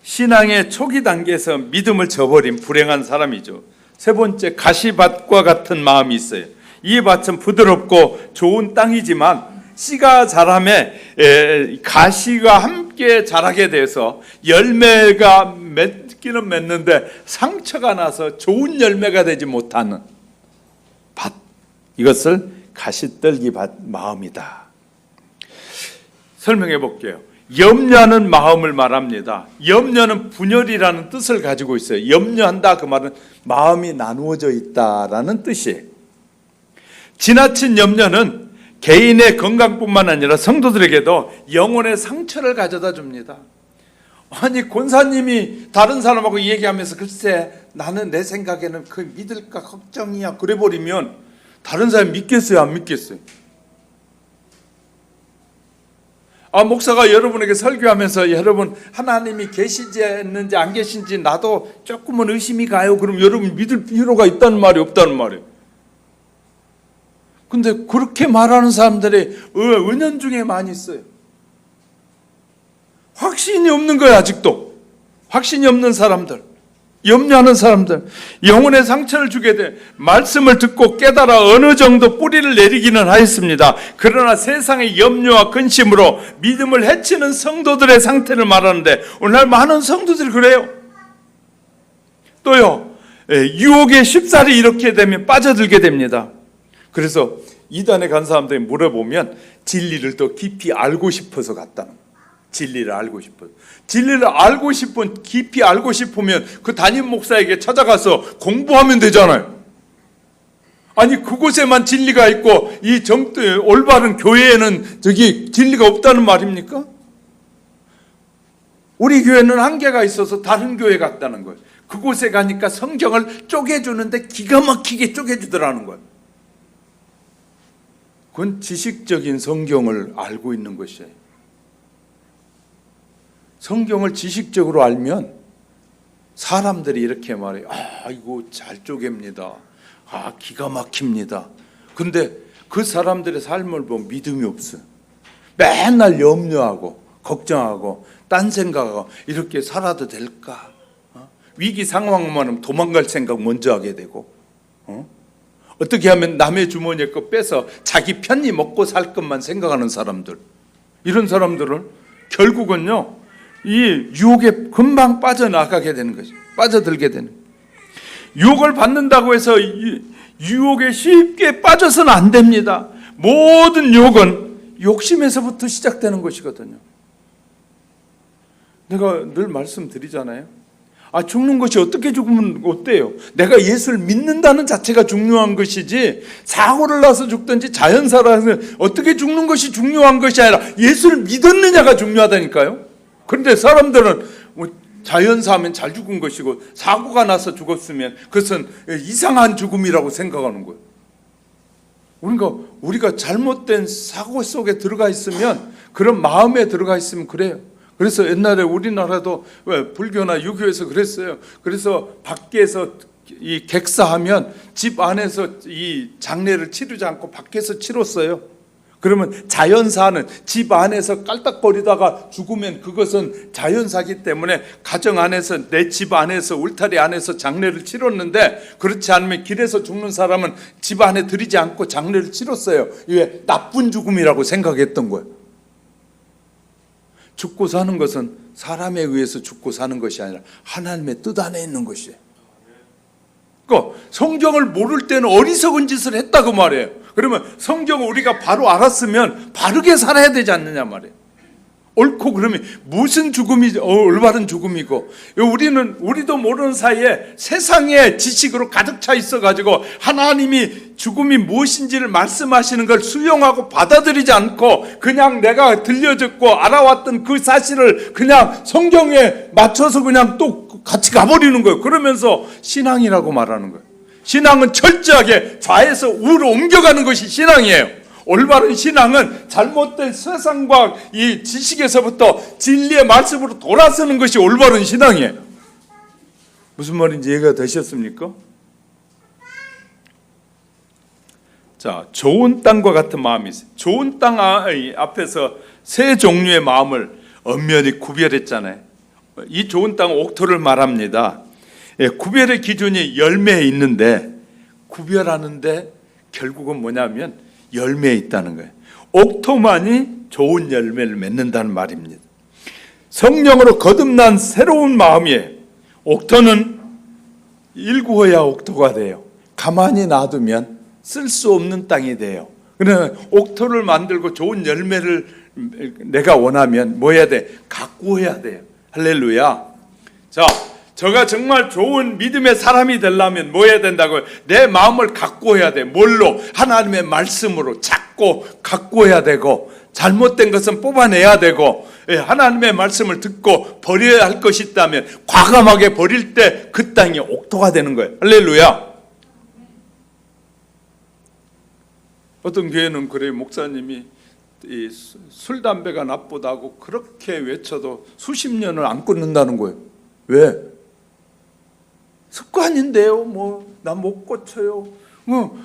S1: 신앙의 초기 단계에서 믿음을 저버린 불행한 사람이죠. 세 번째, 가시밭과 같은 마음이 있어요. 이 밭은 부드럽고 좋은 땅이지만 씨가 자라매 가시가 함께 자라게 돼서 열매가 맺기는 맺는데 상처가 나서 좋은 열매가 되지 못하는 밭, 이것을 가시떨기 밭 마음이다. 설명해 볼게요. 염려하는 마음을 말합니다. 염려는 분열이라는 뜻을 가지고 있어요. 염려한다, 그 말은 마음이 나누어져 있다라는 뜻이에요. 지나친 염려는 개인의 건강뿐만 아니라 성도들에게도 영혼의 상처를 가져다 줍니다. 아니, 권사님이 다른 사람하고 얘기하면서 글쎄 나는 내 생각에는 그 믿을까 걱정이야 그래 버리면 다른 사람이 믿겠어요, 안 믿겠어요? 목사가 여러분에게 설교하면서 여러분 하나님이 계시지 않는지 안 계신지 나도 조금은 의심이 가요. 그럼 여러분 믿을 필요가 있다는 말이 없다는 말이에요. 근데 그렇게 말하는 사람들이 은연중에 많이 있어요. 확신이 없는 거예요. 아직도 확신이 없는 사람들, 염려하는 사람들, 영혼의 상처를 주게 돼. 말씀을 듣고 깨달아 어느 정도 뿌리를 내리기는 하였습니다. 그러나 세상의 염려와 근심으로 믿음을 해치는 성도들의 상태를 말하는데 오늘날 많은 성도들이 그래요. 또요, 유혹에 쉽사리 이렇게 되면 빠져들게 됩니다. 그래서 이단에 간 사람들이 물어보면 진리를 더 깊이 알고 싶어서 갔다는 거예요. 진리를 알고 싶어요. 진리를 알고 싶은, 깊이 알고 싶으면 그 담임 목사에게 찾아가서 공부하면 되잖아요. 아니, 그곳에만 진리가 있고 이 올바른 교회에는 저기 진리가 없다는 말입니까? 우리 교회는 한계가 있어서 다른 교회 같다는 거예요. 그곳에 가니까 성경을 쪼개주는데 기가 막히게 쪼개주더라는 거예요. 그건 지식적인 성경을 알고 있는 것이에요. 성경을 지식적으로 알면 사람들이 이렇게 말해요. 이거 잘 쪼갭니다. 기가 막힙니다. 근데 그 사람들의 삶을 보면 믿음이 없어요. 맨날 염려하고 걱정하고 딴 생각하고 이렇게 살아도 될까? 위기 상황만 하면 도망갈 생각 먼저 하게 되고, 어떻게 하면 남의 주머니에 거 빼서 자기 편히 먹고 살 것만 생각하는 사람들, 이런 사람들은 결국은요 이 유혹에 금방 빠져나가게 되는 거죠. 빠져들게 되는 거예요. 유혹을 받는다고 해서 이 유혹에 쉽게 빠져서는 안 됩니다. 모든 유혹은 욕심에서부터 시작되는 것이거든요. 내가 늘 말씀드리잖아요. 죽는 것이 어떻게 죽으면 어때요? 내가 예수를 믿는다는 자체가 중요한 것이지, 사고를 나서 죽든지 자연사라서 어떻게 죽는 것이 중요한 것이 아니라 예수를 믿었느냐가 중요하다니까요. 그런데 사람들은 자연사하면 잘 죽은 것이고 사고가 나서 죽었으면 그것은 이상한 죽음이라고 생각하는 거예요. 우리가 잘못된 사고 속에 들어가 있으면, 그런 마음에 들어가 있으면 그래요. 그래서 옛날에 우리나라도 불교나 유교에서 그랬어요. 그래서 밖에서 이 객사하면 집 안에서 이 장례를 치르지 않고 밖에서 치렀어요. 그러면 자연사는 집 안에서 깔딱거리다가 죽으면 그것은 자연사기 때문에 가정 안에서, 내 집 안에서, 울타리 안에서 장례를 치렀는데, 그렇지 않으면 길에서 죽는 사람은 집 안에 들이지 않고 장례를 치렀어요. 이게 나쁜 죽음이라고 생각했던 거예요. 죽고 사는 것은 사람에 의해서 죽고 사는 것이 아니라 하나님의 뜻 안에 있는 것이에요. 그러니까 성경을 모를 때는 어리석은 짓을 했다고 말해요. 그러면 성경을 우리가 바로 알았으면 바르게 살아야 되지 않느냐 말이에요. 옳고 그러면 무슨 죽음이 올바른 죽음이고, 우리도 모르는 사이에 세상의 지식으로 가득 차 있어가지고 하나님이 죽음이 무엇인지를 말씀하시는 걸 수용하고 받아들이지 않고 그냥 내가 들려듣고 알아왔던 그 사실을 그냥 성경에 맞춰서 그냥 또 같이 가버리는 거예요. 그러면서 신앙이라고 말하는 거예요. 신앙은 철저하게 좌에서 우로 옮겨가는 것이 신앙이에요. 올바른 신앙은 잘못된 세상과 이 지식에서부터 진리의 말씀으로 돌아서는 것이 올바른 신앙이에요. 무슨 말인지 이해가 되셨습니까? 자, 좋은 땅과 같은 마음이 있어요. 좋은 땅 앞에서 세 종류의 마음을 엄연히 구별했잖아요. 이 좋은 땅은 옥토를 말합니다. 구별의 기준이 열매에 있는데, 구별하는데 결국은 뭐냐면 열매에 있다는 거예요. 옥토만이 좋은 열매를 맺는다는 말입니다. 성령으로 거듭난 새로운 마음이에요. 옥토는 일구어야 옥토가 돼요. 가만히 놔두면 쓸 수 없는 땅이 돼요. 그러면 옥토를 만들고 좋은 열매를 내가 원하면 뭐 해야 돼? 가꾸어야 돼요. 할렐루야. 자, 저가 정말 좋은 믿음의 사람이 되려면 뭐 해야 된다고요? 내 마음을 가꾸어야 돼. 뭘로? 하나님의 말씀으로 자꾸 가꾸어야 되고, 잘못된 것은 뽑아내야 되고, 하나님의 말씀을 듣고 버려야 할 것이 있다면 과감하게 버릴 때 그 땅이 옥토가 되는 거예요. 할렐루야. 어떤 교회는 그래요. 목사님이 이 술 담배가 나쁘다고 그렇게 외쳐도 수십 년을 안 끊는다는 거예요. 왜? 습관인데요. 나 못 고쳐요.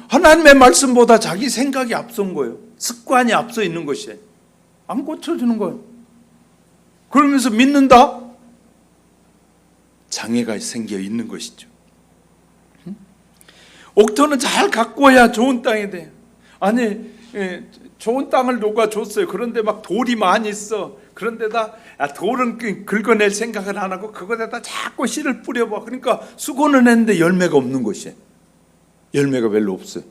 S1: 하나님의 말씀보다 자기 생각이 앞선 거예요. 습관이 앞서 있는 것이에요. 안 고쳐주는 거예요. 그러면서 믿는다? 장애가 생겨 있는 것이죠. 옥토는 잘 가꾸어야 좋은 땅이 돼요. 아니, 좋은 땅을 누가 줬어요. 그런데 막 돌이 많이 있어. 그런데다 돌은 긁어낼 생각을 안 하고 그것에다 자꾸 씨를 뿌려봐. 그러니까 수고는 했는데 열매가 없는 것이에요. 열매가 별로 없어요.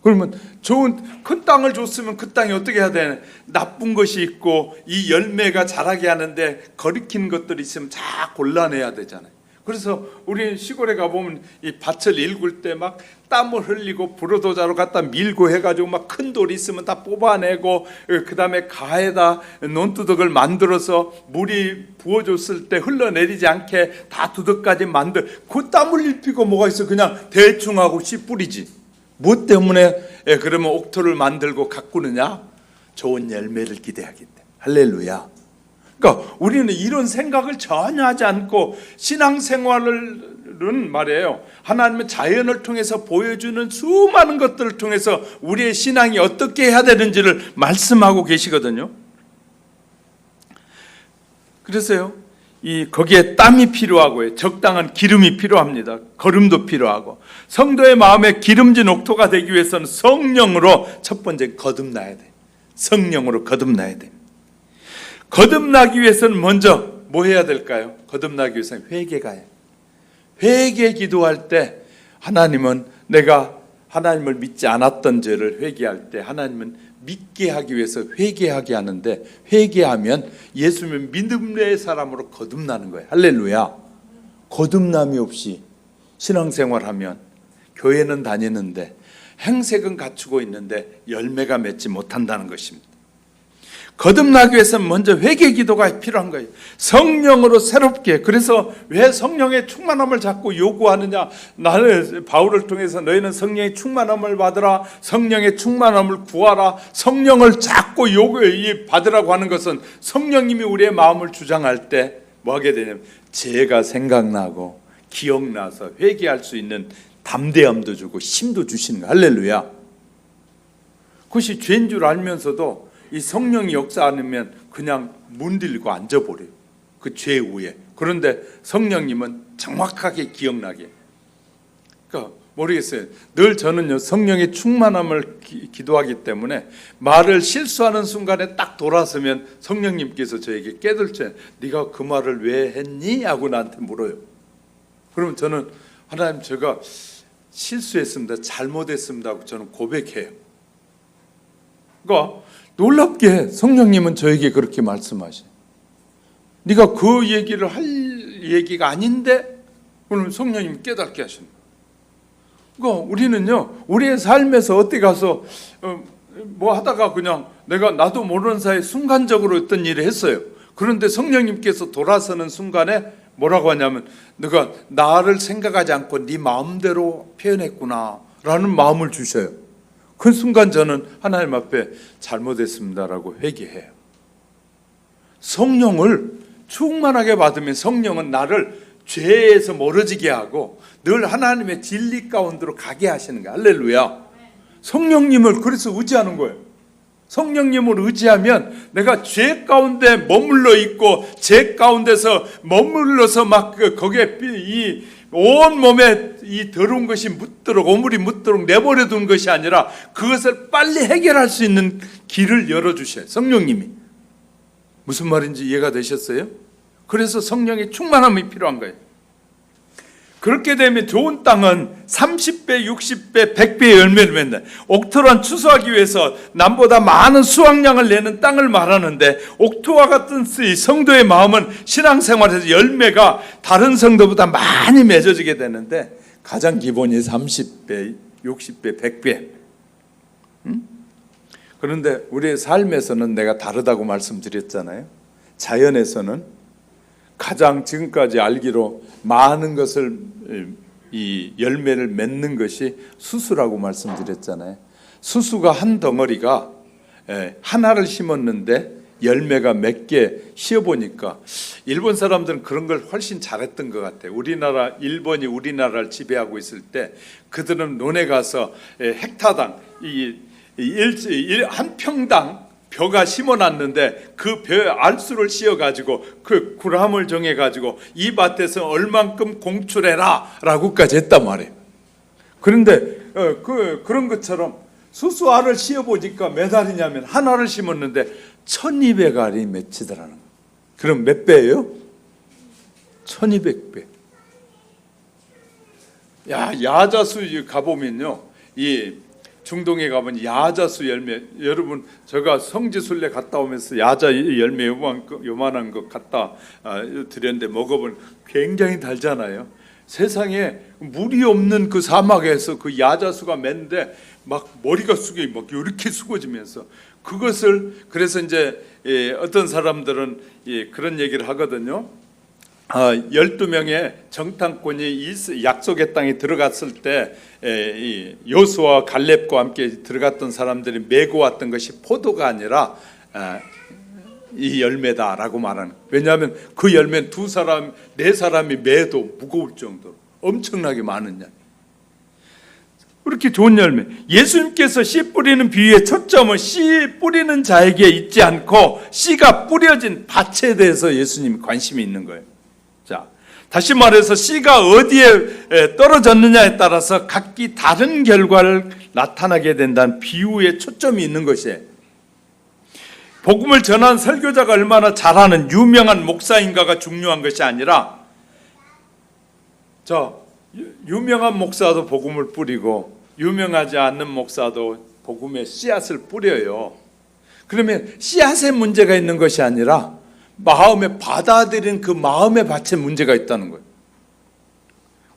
S1: 그러면 좋은 큰 땅을 줬으면 그 땅이 어떻게 해야 되나? 나쁜 것이 있고 이 열매가 자라게 하는데 거리킨 것들이 있으면 다 골라내야 되잖아요. 그래서 우리 시골에 가보면 이 밭을 일굴 때 막 땀을 흘리고 부르도자로 갖다 밀고 해가지고 막 큰 돌이 있으면 다 뽑아내고, 그 다음에 가에다 논두둑을 만들어서 물이 부어줬을 때 흘러내리지 않게 다 두둑까지 만들, 그 땀 흘릴 필요가 뭐가 있어? 그냥 대충 하고 씨 뿌리지. 무엇 때문에 그러면 옥토를 만들고 가꾸느냐? 좋은 열매를 기대하기 때문에. 할렐루야. 그러니까 우리는 이런 생각을 전혀 하지 않고 신앙생활은 말이에요, 하나님은 자연을 통해서 보여주는 수많은 것들을 통해서 우리의 신앙이 어떻게 해야 되는지를 말씀하고 계시거든요. 그래서요, 거기에 땀이 필요하고요, 적당한 기름이 필요합니다. 거름도 필요하고, 성도의 마음에 기름진 옥토가 되기 위해서는 성령으로 첫 번째 거듭나야 돼. 성령으로 거듭나야 돼. 거듭나기 위해서는 먼저 뭐 해야 될까요? 거듭나기 위해서는 회개가 해요. 회개 기도할 때 하나님은 내가 하나님을 믿지 않았던 죄를 회개할 때 하나님은 믿게 하기 위해서 회개하게 하는데, 회개하면 예수님 믿음의 사람으로 거듭나는 거예요. 할렐루야. 거듭남이 없이 신앙생활하면 교회는 다니는데 행색은 갖추고 있는데 열매가 맺지 못한다는 것입니다. 거듭나기 위해서는 먼저 회개 기도가 필요한 거예요. 성령으로 새롭게. 그래서 왜 성령의 충만함을 자꾸 요구하느냐? 나는 바울을 통해서 너희는 성령의 충만함을 받으라, 성령의 충만함을 구하라, 성령을 자꾸 받으라고 하는 것은 성령님이 우리의 마음을 주장할 때 뭐 하게 되냐면 죄가 생각나고 기억나서 회개할 수 있는 담대함도 주고 힘도 주시는 거예요. 할렐루야. 그것이 죄인 줄 알면서도 이 성령이 역사 않으면 그냥 문들고 앉아버려요, 그 죄 위에. 그런데 성령님은 정확하게 기억나게. 그러니까 모르겠어요. 늘 저는요, 성령의 충만함을 기도하기 때문에 말을 실수하는 순간에 딱 돌아서면 성령님께서 저에게 깨달죠. 네가 그 말을 왜 했니? 하고 나한테 물어요. 그러면 저는 하나님, 제가 실수했습니다, 잘못했습니다 하고 저는 고백해요. 그러니까 놀랍게 성령님은 저에게 그렇게 말씀하셔요. 네가 그 얘기를 할 얘기가 아닌데, 그러면 성령님이 깨닫게 하십니다. 그러니까 우리는요, 우리의 삶에서 어디 가서 뭐 하다가 그냥 나도 모르는 사이에 순간적으로 어떤 일을 했어요. 그런데 성령님께서 돌아서는 순간에 뭐라고 하냐면, 너가 나를 생각하지 않고 네 마음대로 표현했구나 라는 마음을 주셔요. 그 순간 저는 하나님 앞에 잘못했습니다라고 회개해요. 성령을 충만하게 받으면 성령은 나를 죄에서 멀어지게 하고 늘 하나님의 진리 가운데로 가게 하시는 거예요. 할렐루야. 성령님을 그래서 의지하는 거예요. 성령님을 의지하면 내가 죄 가운데 머물러 있고 죄 가운데서 머물러서 막 거기에 이 온 몸에 이 더러운 것이 묻도록, 오물이 묻도록 내버려 둔 것이 아니라 그것을 빨리 해결할 수 있는 길을 열어주셔요, 성령님이. 무슨 말인지 이해가 되셨어요? 그래서 성령의 충만함이 필요한 거예요. 그렇게 되면 좋은 땅은 30배, 60배, 100배의 열매를 맺는, 옥토란 추수하기 위해서 남보다 많은 수확량을 내는 땅을 말하는데, 옥토와 같은 성도의 마음은 신앙생활에서 열매가 다른 성도보다 많이 맺어지게 되는데, 가장 기본이 30배, 60배, 100배. 그런데 우리의 삶에서는 내가 다르다고 말씀드렸잖아요. 자연에서는 가장 지금까지 알기로 많은 것을, 이 열매를 맺는 것이 수수라고 말씀드렸잖아요. 수수가 한 덩어리가 하나를 심었는데 열매가 몇 개 씌어보니까 일본 사람들은 그런 걸 훨씬 잘했던 것 같아요. 일본이 우리나라를 지배하고 있을 때 그들은 논에 가서 헥타당, 한 평당 벼가 심어놨는데 그 벼 알수를 씌어가지고 그 구람을 정해가지고 이 밭에서 얼만큼 공출해라 라고까지 했단 말이에요. 그런데 그런 것처럼 수수알을 씌어보니까 몇 알이냐면, 한 알을 심었는데 1200알이 맺히더라는 거예요. 그럼 몇 배예요? 1200배. 야자수 가보면요, 이 중동에 가면 야자수 열매, 여러분 제가 성지순례 갔다 오면서 야자 열매 요만한 거 갖다 드렸는데 먹어보면 굉장히 달잖아요. 세상에 물이 없는 그 사막에서 그 야자수가 맺는데 막 머리가 막 이렇게 숙어지면서 그것을, 그래서 이제 어떤 사람들은 그런 얘기를 하거든요. 12명의 정탐꾼이 약속의 땅에 들어갔을 때 여호수아와 갈렙과 함께 들어갔던 사람들이 메고 왔던 것이 포도가 아니라 이 열매다라고 말하는. 왜냐하면 그 열매는 2사람, 4사람이 매도 무거울 정도로 엄청나게 많은 열매. 그렇게 좋은 열매. 예수님께서 씨 뿌리는 비유의 초점은 씨 뿌리는 자에게 있지 않고 씨가 뿌려진 밭에 대해서 예수님이 관심이 있는 거예요. 자, 다시 말해서 씨가 어디에 떨어졌느냐에 따라서 각기 다른 결과를 나타나게 된다는 비유에 초점이 있는 것이에요. 복음을 전한 설교자가 얼마나 잘하는 유명한 목사인가가 중요한 것이 아니라, 유명한 목사도 복음을 뿌리고 유명하지 않는 목사도 복음의 씨앗을 뿌려요. 그러면 씨앗에 문제가 있는 것이 아니라 마음에 받아들인 그 마음의 밭에 문제가 있다는 거예요.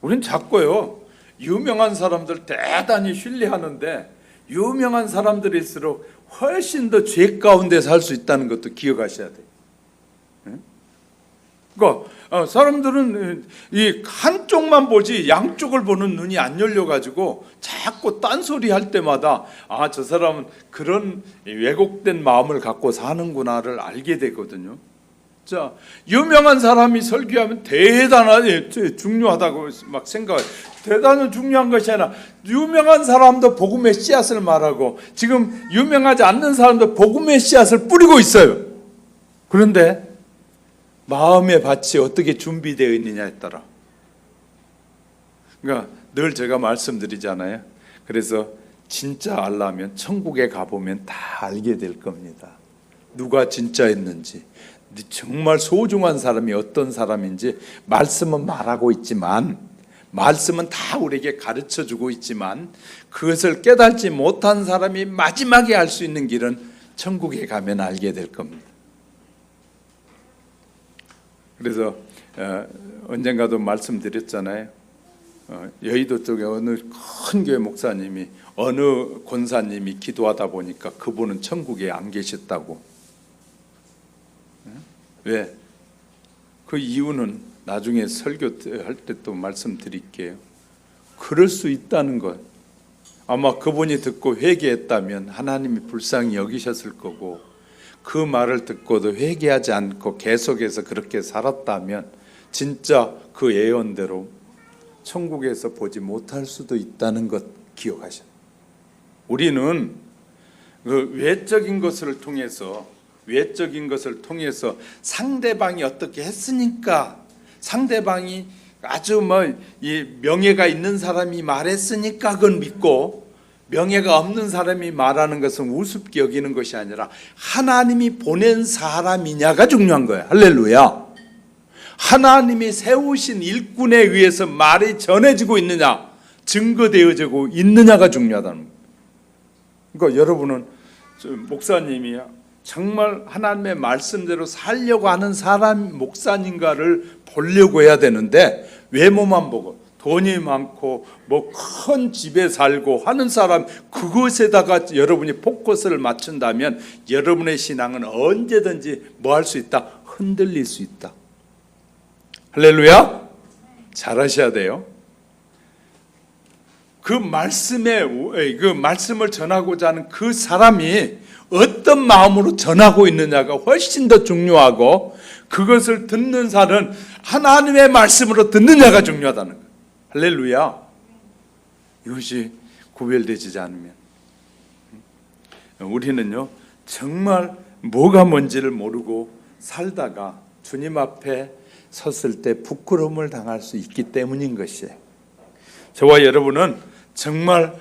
S1: 우린 자꾸요, 유명한 사람들 대단히 신뢰하는데 유명한 사람들일수록 훨씬 더 죄 가운데 살 수 있다는 것도 기억하셔야 돼요. 그러니까 사람들은 이 한쪽만 보지 양쪽을 보는 눈이 안 열려가지고 자꾸 딴소리 할 때마다 저 사람은 그런 왜곡된 마음을 갖고 사는구나를 알게 되거든요. 자, 유명한 사람이 설교하면 대단하게 중요하다고 막 생각해요. 대단히 중요한 것이 아니라 유명한 사람도 복음의 씨앗을 말하고 지금 유명하지 않는 사람도 복음의 씨앗을 뿌리고 있어요. 그런데 마음의 밭이 어떻게 준비되어 있느냐에 따라. 그러니까 늘 제가 말씀드리잖아요. 그래서 진짜 알려면 천국에 가보면 다 알게 될 겁니다. 누가 진짜였는지, 정말 소중한 사람이 어떤 사람인지. 말씀은 말하고 있지만, 말씀은 다 우리에게 가르쳐주고 있지만 그것을 깨닫지 못한 사람이 마지막에 알 수 있는 길은 천국에 가면 알게 될 겁니다. 그래서 언젠가도 말씀드렸잖아요. 여의도 쪽에 어느 큰 교회 목사님이 어느 권사님이 기도하다 보니까 그분은 천국에 안 계셨다고. 왜? 그 이유는 나중에 설교할 때 또 말씀드릴게요. 그럴 수 있다는 것. 아마 그분이 듣고 회개했다면 하나님이 불쌍히 여기셨을 거고, 그 말을 듣고도 회개하지 않고 계속해서 그렇게 살았다면 진짜 그 예언대로 천국에서 보지 못할 수도 있다는 것 기억하셔야 돼요. 우리는 그 외적인 것을 통해서 상대방이 어떻게 했으니까, 상대방이 아주 이 명예가 있는 사람이 말했으니까 그건 믿고, 명예가 없는 사람이 말하는 것은 우습게 여기는 것이 아니라 하나님이 보낸 사람이냐가 중요한 거예요. 할렐루야. 하나님이 세우신 일꾼에 의해서 말이 전해지고 있느냐, 증거되어지고 있느냐가 중요하다는 거예요. 그러니까 여러분은 목사님이 정말 하나님의 말씀대로 살려고 하는 사람 목사님가를 보려고 해야 되는데, 외모만 보고 돈이 많고 큰 집에 살고 하는 사람, 그것에다가 여러분이 포커스를 맞춘다면 여러분의 신앙은 언제든지 뭐 할 수 있다? 흔들릴 수 있다. 할렐루야. 잘하셔야 돼요. 그 말씀을 전하고자 하는 그 사람이 어떤 마음으로 전하고 있느냐가 훨씬 더 중요하고, 그것을 듣는 사람은 하나님의 말씀으로 듣느냐가 중요하다는 거예요. 할렐루야. 이것이 구별되지 않으면 우리는요, 정말 뭐가 뭔지를 모르고 살다가 주님 앞에 섰을 때 부끄러움을 당할 수 있기 때문인 것이에요. 저와 여러분은 정말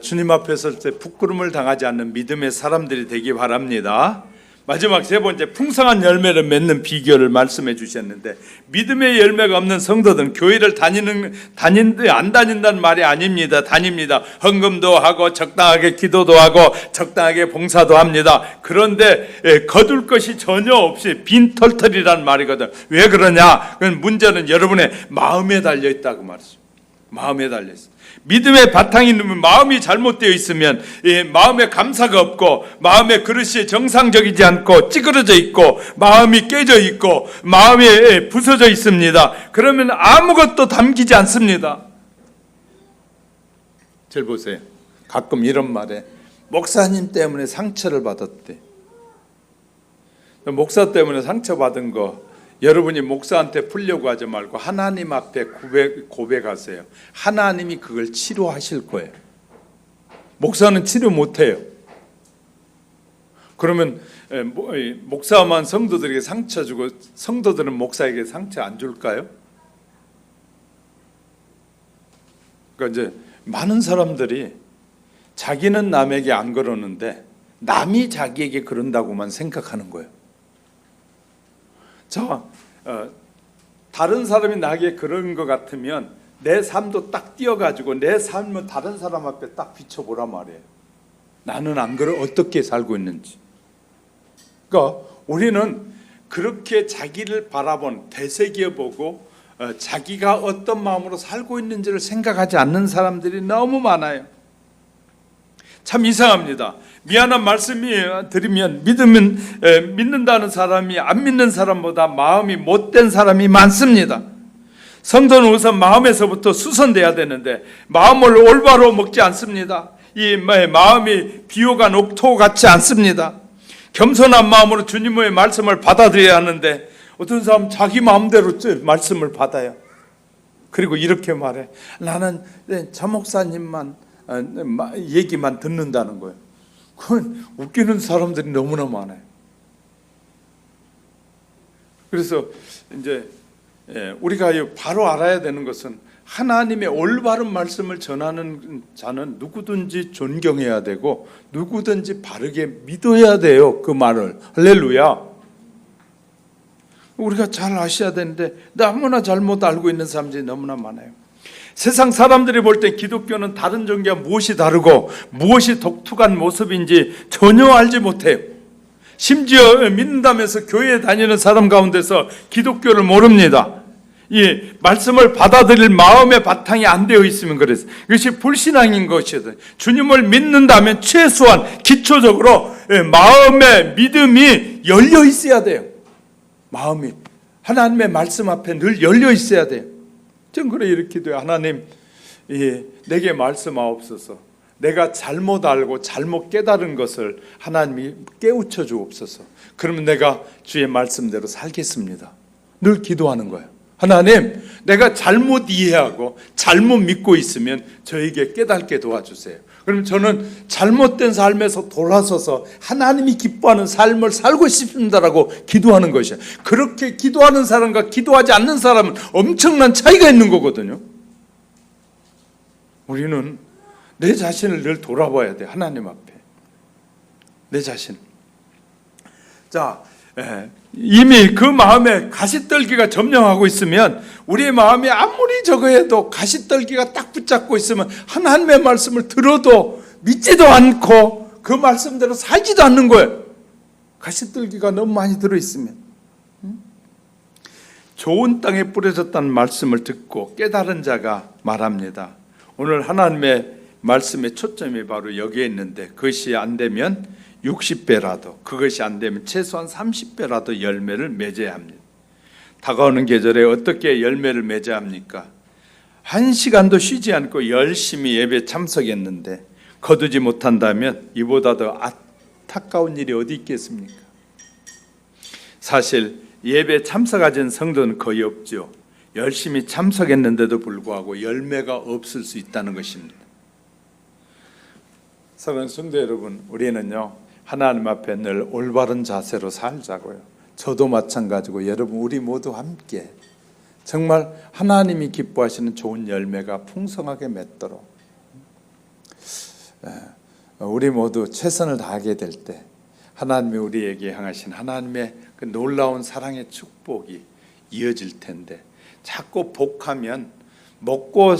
S1: 주님 앞에 설 때 부끄러움을 당하지 않는 믿음의 사람들이 되기 바랍니다. 마지막 3번째, 풍성한 열매를 맺는 비결을 말씀해 주셨는데, 믿음의 열매가 없는 성도들은 교회를 안 다닌다는 말이 아닙니다. 다닙니다. 헌금도 하고 적당하게 기도도 하고 적당하게 봉사도 합니다. 그런데 거둘 것이 전혀 없이 빈털털이라는 말이거든. 왜 그러냐? 그건 문제는 여러분의 마음에 달려 있다고 말이죠. 마음에 달려 있어요. 믿음의 바탕이 있는 마음이 잘못되어 있으면 마음에 감사가 없고 마음의 그릇이 정상적이지 않고 찌그러져 있고 마음이 깨져 있고 마음이 부서져 있습니다. 그러면 아무것도 담기지 않습니다. 잘 보세요. 가끔 이런 말에 목사님 때문에 상처를 받았대. 목사 때문에 상처받은 거 여러분이 목사한테 풀려고 하지 말고 하나님 앞에 고백하세요. 하나님이 그걸 치료하실 거예요. 목사는 치료 못해요. 그러면 목사만 성도들에게 상처 주고 성도들은 목사에게 상처 안 줄까요? 그러니까 이제 많은 사람들이 자기는 남에게 안 그러는데 남이 자기에게 그런다고만 생각하는 거예요. 다른 사람이 나에게 그런 것 같으면 내 삶도 딱 띄어가지고 내 삶을 다른 사람 앞에 딱 비춰보라 말이에요. 나는 안 그래 어떻게 살고 있는지. 그러니까 우리는 그렇게 자기를 바라본 되새겨보고 자기가 어떤 마음으로 살고 있는지를 생각하지 않는 사람들이 너무 많아요. 참 이상합니다. 미안한 말씀이 드리면 믿는다는 사람이 안 믿는 사람보다 마음이 못된 사람이 많습니다. 성도는 우선 마음에서부터 수선돼야 되는데 마음을 올바로 먹지 않습니다. 이 마음이 비호가 녹토 같지 않습니다. 겸손한 마음으로 주님의 말씀을 받아들여야 하는데 어떤 사람 자기 마음대로 말씀을 받아요. 그리고 이렇게 말해. 나는 저 목사님만 얘기만 듣는다는 거예요. 그건 웃기는 사람들이 너무나 많아요. 그래서 이제 우리가 바로 알아야 되는 것은 하나님의 올바른 말씀을 전하는 자는 누구든지 존경해야 되고 누구든지 바르게 믿어야 돼요. 그 말을. 할렐루야. 우리가 잘 아셔야 되는데 너무나 잘못 알고 있는 사람들이 너무나 많아요. 세상 사람들이 볼 때 기독교는 다른 종교와 무엇이 다르고 무엇이 독특한 모습인지 전혀 알지 못해요. 심지어 믿는다면서 교회에 다니는 사람 가운데서 기독교를 모릅니다. 이 말씀을 받아들일 마음의 바탕이 안 되어 있으면 그래서 이것이 불신앙인 것이다. 주님을 믿는다면 최소한 기초적으로 마음의 믿음이 열려 있어야 돼요. 마음이 하나님의 말씀 앞에 늘 열려 있어야 돼요. 전 그래 이렇게 돼요. 하나님 내게 말씀하옵소서. 내가 잘못 알고 잘못 깨달은 것을 하나님이 깨우쳐 주옵소서. 그러면 내가 주의 말씀대로 살겠습니다. 늘 기도하는 거예요. 하나님, 내가 잘못 이해하고 잘못 믿고 있으면 저에게 깨닫게 도와주세요. 그럼 저는 잘못된 삶에서 돌아서서 하나님이 기뻐하는 삶을 살고 싶습니다라고 기도하는 것이에요. 그렇게 기도하는 사람과 기도하지 않는 사람은 엄청난 차이가 있는 거거든요. 우리는 내 자신을 늘 돌아봐야 돼. 하나님 앞에 내 자신. 자, 이미 그 마음에 가시떨기가 점령하고 있으면 우리의 마음이 아무리 저거 해도 가시떨기가 딱 붙잡고 있으면 하나님의 말씀을 들어도 믿지도 않고 그 말씀대로 살지도 않는 거예요. 가시떨기가 너무 많이 들어있으면. 좋은 땅에 뿌려졌다는 말씀을 듣고 깨달은 자가 말합니다. 오늘 하나님의 말씀의 초점이 바로 여기에 있는데 그것이 안 되면 60배라도, 그것이 안 되면 최소한 30배라도 열매를 맺어야 합니다. 다가오는 계절에 어떻게 열매를 맺어야 합니까? 한 시간도 쉬지 않고 열심히 예배 참석했는데 거두지 못한다면 이보다 더 안타까운 일이 어디 있겠습니까? 사실 예배 참석하진 성도는 거의 없죠. 열심히 참석했는데도 불구하고 열매가 없을 수 있다는 것입니다. 사랑하는 성도 여러분, 우리는요 하나님 앞에 늘 올바른 자세로 살자고요. 저도 마찬가지고 여러분 우리 모두 함께 정말 하나님이 기뻐하시는 좋은 열매가 풍성하게 맺도록 우리 모두 최선을 다하게 될 때 하나님이 우리에게 향하신 하나님의 그 놀라운 사랑의 축복이 이어질 텐데 자꾸 복하면 먹고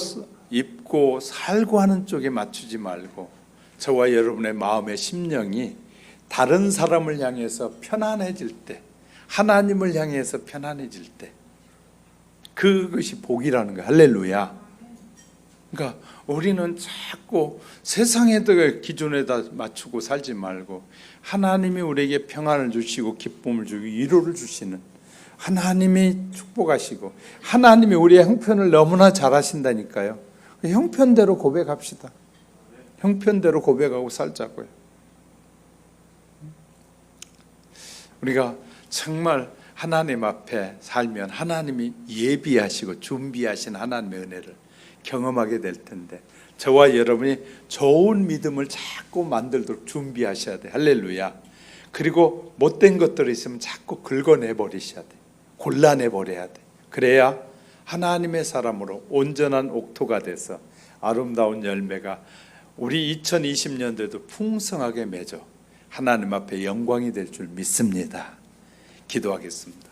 S1: 입고 살고 하는 쪽에 맞추지 말고 저와 여러분의 마음의 심령이 다른 사람을 향해서 편안해질 때, 하나님을 향해서 편안해질 때 그것이 복이라는 거예요. 할렐루야. 그러니까 우리는 자꾸 세상의 기준에다 맞추고 살지 말고 하나님이 우리에게 평안을 주시고 기쁨을 주고 위로를 주시는 하나님이 축복하시고 하나님이 우리의 형편을 너무나 잘 하신다니까요. 형편대로 고백합시다. 형편대로 고백하고 살자고요. 우리가 정말 하나님 앞에 살면 하나님이 예비하시고 준비하신 하나님의 은혜를 경험하게 될 텐데 저와 여러분이 좋은 믿음을 자꾸 만들도록 준비하셔야 돼. 할렐루야. 그리고 못된 것들이 있으면 자꾸 긁어내버리셔야 돼. 골라내버려야 돼. 그래야 하나님의 사람으로 온전한 옥토가 돼서 아름다운 열매가 우리 2020년도에도 풍성하게 맺어 하나님 앞에 영광이 될 줄 믿습니다. 기도하겠습니다.